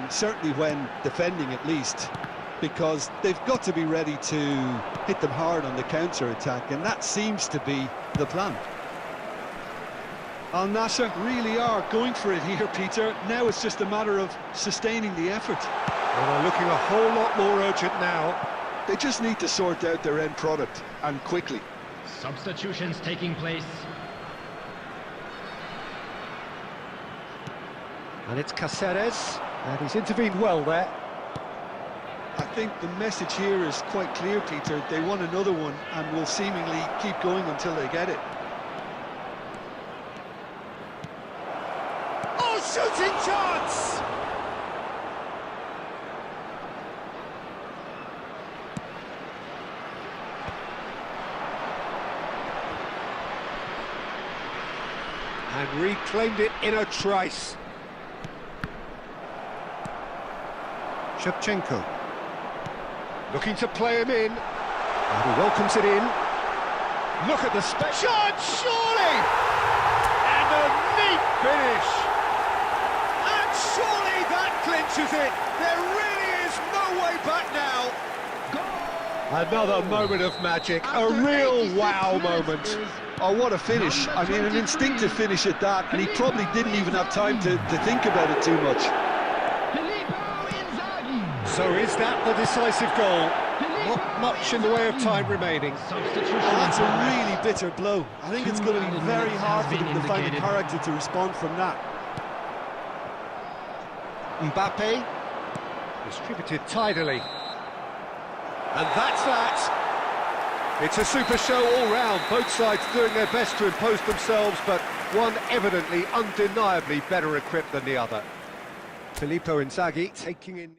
[SPEAKER 2] certainly when defending at least, because they've got to be ready to hit them hard on the counter-attack, and that seems to be the plan. Al Nassr really are going for it here, Peter. Now it's just a matter of sustaining the effort.
[SPEAKER 1] Well, they're looking a whole lot more urgent now.
[SPEAKER 2] They just need to sort out their end product, and quickly.
[SPEAKER 3] Substitutions taking place.
[SPEAKER 1] And it's Caceres, and he's intervened well there.
[SPEAKER 2] I think the message here is quite clear, Peter. They want another one and will seemingly keep going until they get it.
[SPEAKER 1] Oh, shooting chance! And reclaimed it in a trice. Shevchenko. Looking to play him in. And he welcomes it in. Look at the shot, surely! And a neat finish. And surely that clinches it. There really is no way back now. Another moment of magic, a real wow moment.
[SPEAKER 2] Oh, what a finish. I mean, an instinctive finish at that, and he probably didn't even have time to think about it too much.
[SPEAKER 1] So is that the decisive goal? Not much in the way of time remaining.
[SPEAKER 2] Well, that's a really bitter blow. I think it's going to be very hard for them to find the character to respond from that.
[SPEAKER 1] Mbappe, distributed tidily. And that's that. It's a super show all round, both sides doing their best to impose themselves, but one evidently, undeniably better equipped than the other. Filippo Inzaghi taking in...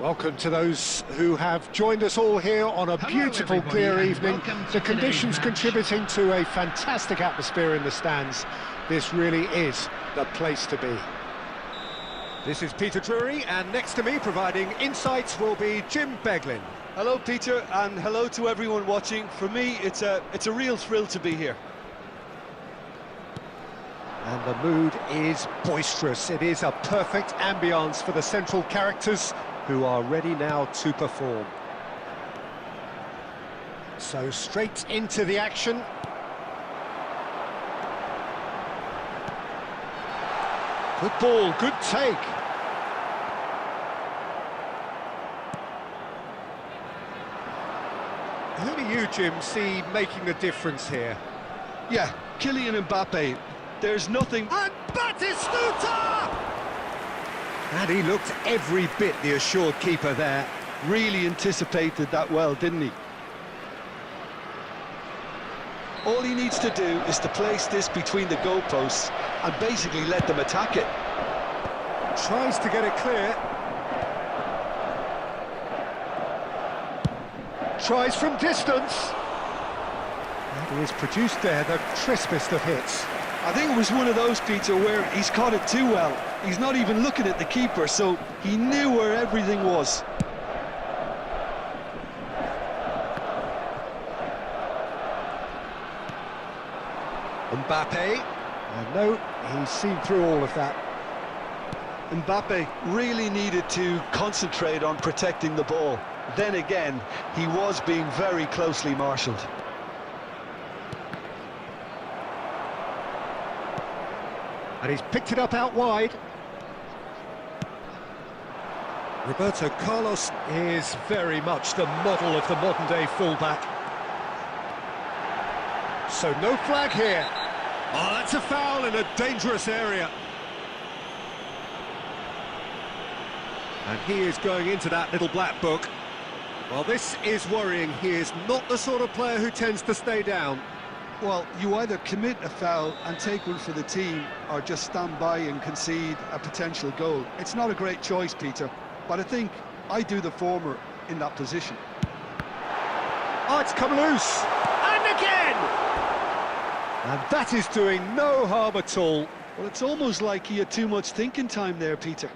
[SPEAKER 1] Welcome to those who have joined us all here on a beautiful,
[SPEAKER 3] everybody,
[SPEAKER 1] clear
[SPEAKER 3] and
[SPEAKER 1] evening.
[SPEAKER 3] welcome to
[SPEAKER 1] The
[SPEAKER 3] today's
[SPEAKER 1] conditions
[SPEAKER 3] match.
[SPEAKER 1] contributing to a fantastic atmosphere in the stands. This really is the place to be. This is Peter Drury, and next to me, providing insights, will be Jim Beglin.
[SPEAKER 2] Hello, Peter, and hello to everyone watching. For me, it's a real thrill to be here.
[SPEAKER 1] And the mood is boisterous. It is a perfect ambience for the central characters, who are ready now to perform. So straight into the action. Good ball, good take. Who do you, Jim, see making the difference here?
[SPEAKER 2] Yeah, Kylian Mbappe. There's nothing...
[SPEAKER 1] And Batistuta! And he looked every bit the assured keeper there.
[SPEAKER 2] really anticipated that well, didn't he? All he needs to do is to place this between the goalposts and basically let them attack it.
[SPEAKER 1] Tries to get it clear. Tries from distance. And he has produced there the crispest of hits.
[SPEAKER 2] I think it was one of those, Peter, where he's caught it too well. He's not even looking at the keeper, so he knew where everything was.
[SPEAKER 1] Mbappe. And no, he's seen through all of that.
[SPEAKER 2] Mbappe really needed to concentrate on protecting the ball. Then again, he was being very closely marshalled.
[SPEAKER 1] And he's picked it up out wide. Roberto Carlos is very much the model of the modern-day fullback. So no flag here. Oh, that's a foul in a dangerous area. And he is going into that little black book. Well, this is worrying. He is not the sort of player who tends to stay down.
[SPEAKER 2] Well, you either commit a foul and take one for the team, or just stand by and concede a potential goal. It's not a great choice, Peter, but I think I do the former in that position.
[SPEAKER 1] Oh, it's come loose. And again! And that is doing no harm at all.
[SPEAKER 2] Well, it's almost like he had too much thinking time there, Peter.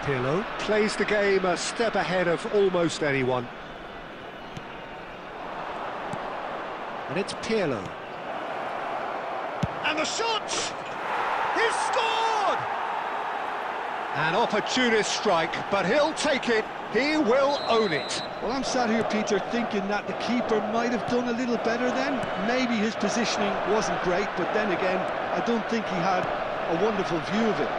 [SPEAKER 1] Pirlo plays the game a step ahead of almost anyone. And it's Pirlo. And the shot! He's scored! An opportunist strike, but he'll take it. He will own it.
[SPEAKER 2] Well, I'm sat here, Peter, thinking that the keeper might have done a little better then. Maybe his positioning wasn't great, but then again, I don't think he had a wonderful view of it.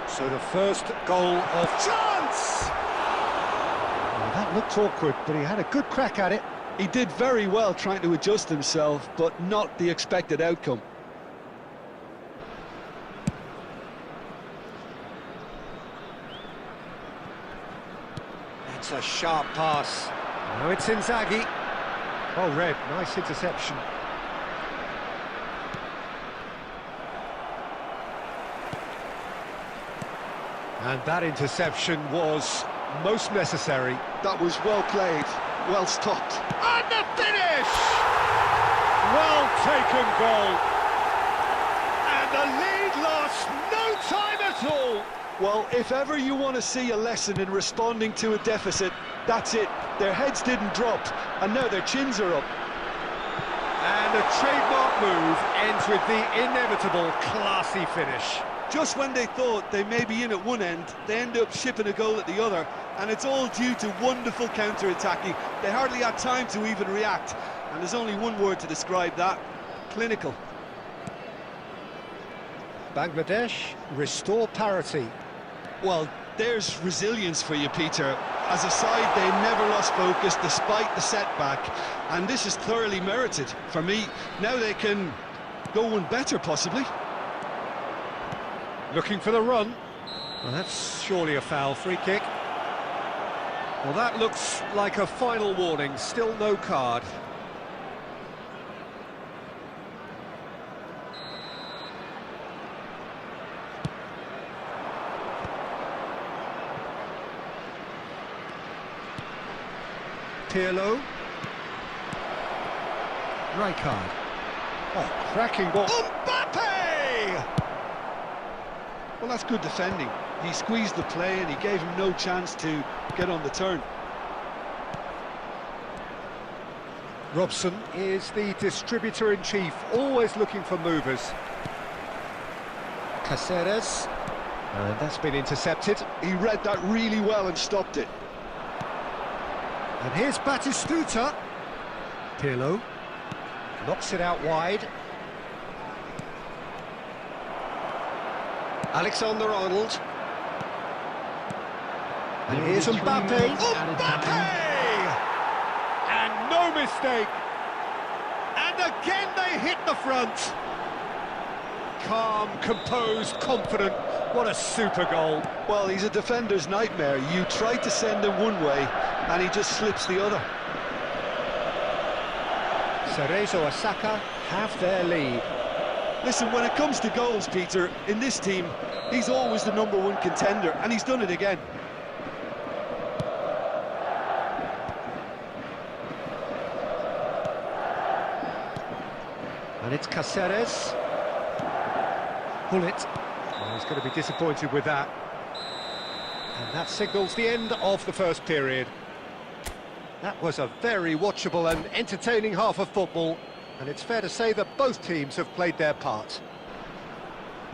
[SPEAKER 1] So the first goal of chance! Well, that looked awkward, but he had a good crack at it.
[SPEAKER 2] He did very well trying to adjust himself, but not the expected outcome.
[SPEAKER 1] It's a sharp pass. Now it's Inzaghi. Well read, nice interception. And that interception was most necessary.
[SPEAKER 2] That was well played, well stopped.
[SPEAKER 1] And the finish! Well taken goal. And the lead lasts no time at all.
[SPEAKER 2] Well, if ever you want to see a lesson in responding to a deficit, that's it. Their heads didn't drop, and now their chins are up.
[SPEAKER 1] And a trademark move ends with the inevitable classy finish.
[SPEAKER 2] Just when they thought they may be in at one end, they end up shipping a goal at the other, and it's all due to wonderful counter-attacking. They hardly had time to even react, and there's only one word to describe that: clinical.
[SPEAKER 1] Bangladesh restore parity.
[SPEAKER 2] Well, there's resilience for you, Peter. As a side, they never lost focus despite the setback, and this is thoroughly merited. For me, now they can go one better, possibly.
[SPEAKER 1] Looking for the run. Well, that's surely a foul. Free kick. Well, that looks like a final warning. Still no card. Pirlo. Rijkaard. Oh, cracking ball. Mbappe!
[SPEAKER 2] Well, that's good defending. He squeezed the play and he gave him no chance to get on the turn.
[SPEAKER 1] Robson is the distributor-in-chief, always looking for movers. Caceres. And that's been intercepted.
[SPEAKER 2] He read that really well and stopped it.
[SPEAKER 1] And here's Batistuta. Pirlo knocks it out wide. Alexander-Arnold. And here's Mbappe. Mbappe! And no mistake. And again they hit the front. Calm, composed, confident. What a super goal.
[SPEAKER 2] Well, he's a defender's nightmare. You try to send him one way and he just slips the other.
[SPEAKER 1] Cerezo Osaka have their lead.
[SPEAKER 2] Listen, when it comes to goals, Peter, in this team, he's always the #1 contender, and he's done it again.
[SPEAKER 1] And it's Caceres. Bullet. Oh, he's going to be disappointed with that. And that signals the end of the first period. That was a very watchable and entertaining half of football, and it's fair to say that both teams have played their part.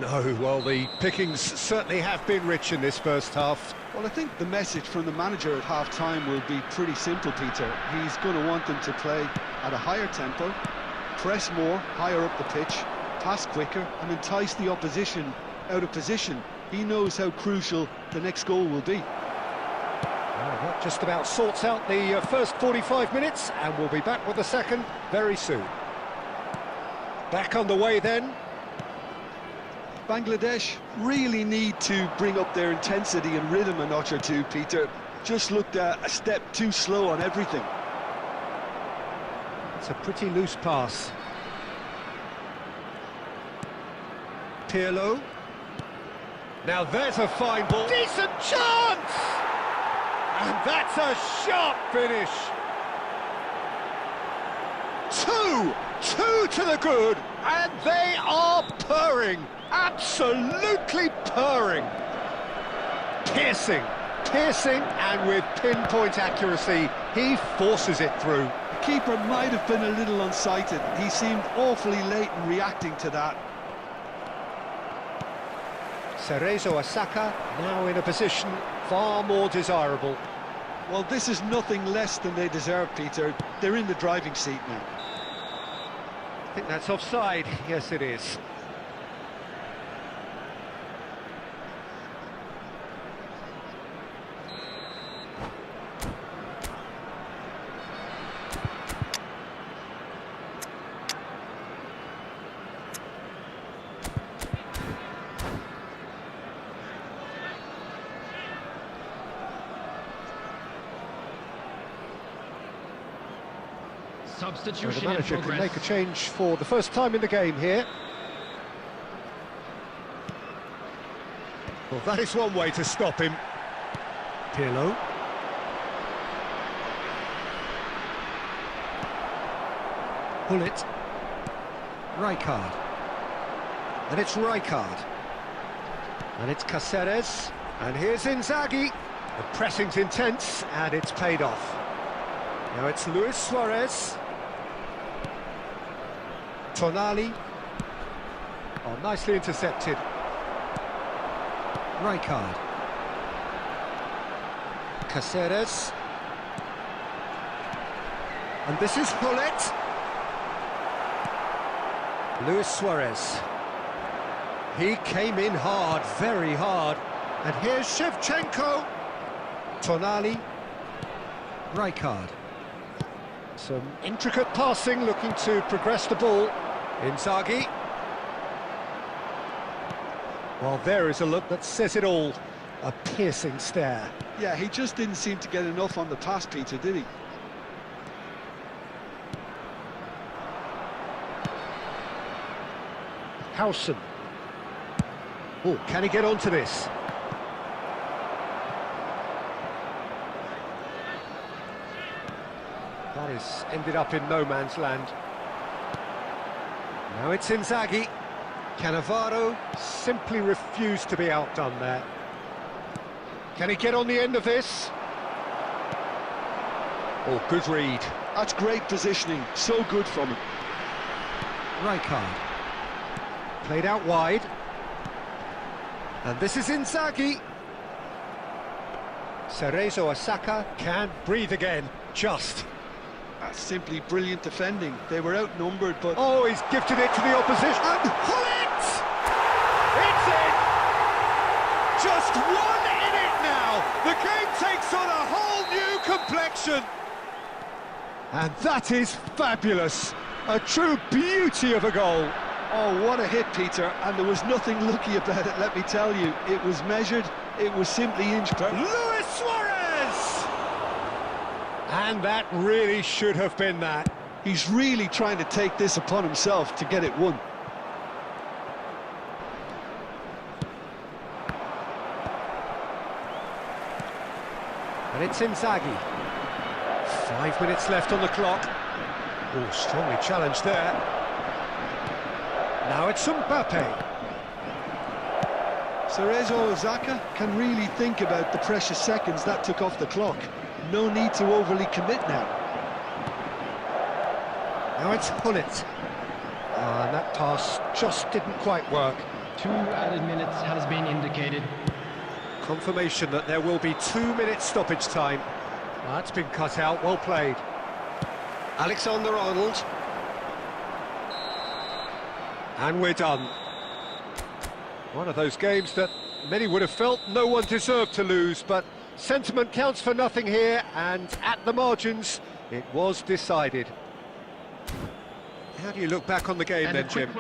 [SPEAKER 1] No, well, the pickings certainly have been rich in this first half.
[SPEAKER 2] Well, I think the message from the manager at half-time will be pretty simple, Peter. He's going to want them to play at a higher tempo, press more, higher up the pitch, pass quicker, and entice the opposition out of position. He knows how crucial the next goal will be.
[SPEAKER 1] Well, that just about sorts out the first 45 minutes, and we'll be back with the second very soon. Back on the way then.
[SPEAKER 2] Bangladesh really need to bring up their intensity and rhythm a notch or two, Peter. Just looked a step too slow on everything.
[SPEAKER 1] It's a pretty loose pass. Pirlo. Now there's a fine ball. Decent chance! And that's a sharp finish. Two to the good, and they are purring. Absolutely purring. Piercing, and with pinpoint accuracy, he forces it through.
[SPEAKER 2] The keeper might have been a little unsighted. He seemed awfully late in reacting to that.
[SPEAKER 1] Cerezo Osaka now in a position far more desirable.
[SPEAKER 2] Well, this is nothing less than they deserve, Peter. They're in the driving seat now.
[SPEAKER 1] I think that's offside. Yes, it is.
[SPEAKER 3] Substitution
[SPEAKER 1] The manager
[SPEAKER 3] in
[SPEAKER 1] can
[SPEAKER 3] progress.
[SPEAKER 1] make a change for the first time in the game here. Well, that is one way to stop him. Pirlo. Gullit. Rijkaard. And it's Rijkaard. And it's Cáceres. And here's Inzaghi. The pressing's intense, and it's paid off. Now it's Luis Suarez. Tonali. Oh, nicely intercepted. Rijkaard. Cáceres. And this is Gullit. Luis Suarez. He came in hard, very hard. And here's Shevchenko. Tonali. Rijkaard. Some intricate passing, looking to progress the ball. Inzaghi. Well, there is a look that says it all. A piercing stare.
[SPEAKER 2] Yeah, he just didn't seem to get enough on the pass, Peter, did he?
[SPEAKER 1] Howson. Oh, can he get onto this? That has ended up in no man's land. Now it's Inzaghi. Cannavaro simply refused to be outdone there. Can he get on the end of this? Oh, good read.
[SPEAKER 2] That's great positioning, so good from him.
[SPEAKER 1] Rijkaard. Played out wide. And this is Inzaghi. Cerezo Osaka can't breathe again, just.
[SPEAKER 2] That's simply brilliant defending. They were outnumbered, but...
[SPEAKER 1] Oh, he's gifted it to the opposition. And Gullit! It's in! Just one in it now! The game takes on a whole new complexion! And that is fabulous! A true beauty of a goal!
[SPEAKER 2] Oh, what a hit, Peter, and there was nothing lucky about it, let me tell you. It was measured, it was simply inch per...
[SPEAKER 1] Luis Suarez! And that really should have been that.
[SPEAKER 2] He's really trying to take this upon himself to get it won.
[SPEAKER 1] And it's Inzaghi. 5 minutes left on the clock. Oh, strongly challenged there. Now it's Mbappe.
[SPEAKER 2] Cerezo Osaka can really think about the precious seconds that took off the clock. No need to overly commit now.
[SPEAKER 1] Now it's Gullit. And that pass just didn't quite work.
[SPEAKER 3] 2 added minutes has been indicated.
[SPEAKER 1] Confirmation that there will be 2 minutes stoppage time. That's been cut out, well played. Alexander-Arnold. And we're done. One of those games that many would have felt no one deserved to lose, but sentiment counts for nothing here, and at the margins, it was decided. How do you look back on the game then, Jim?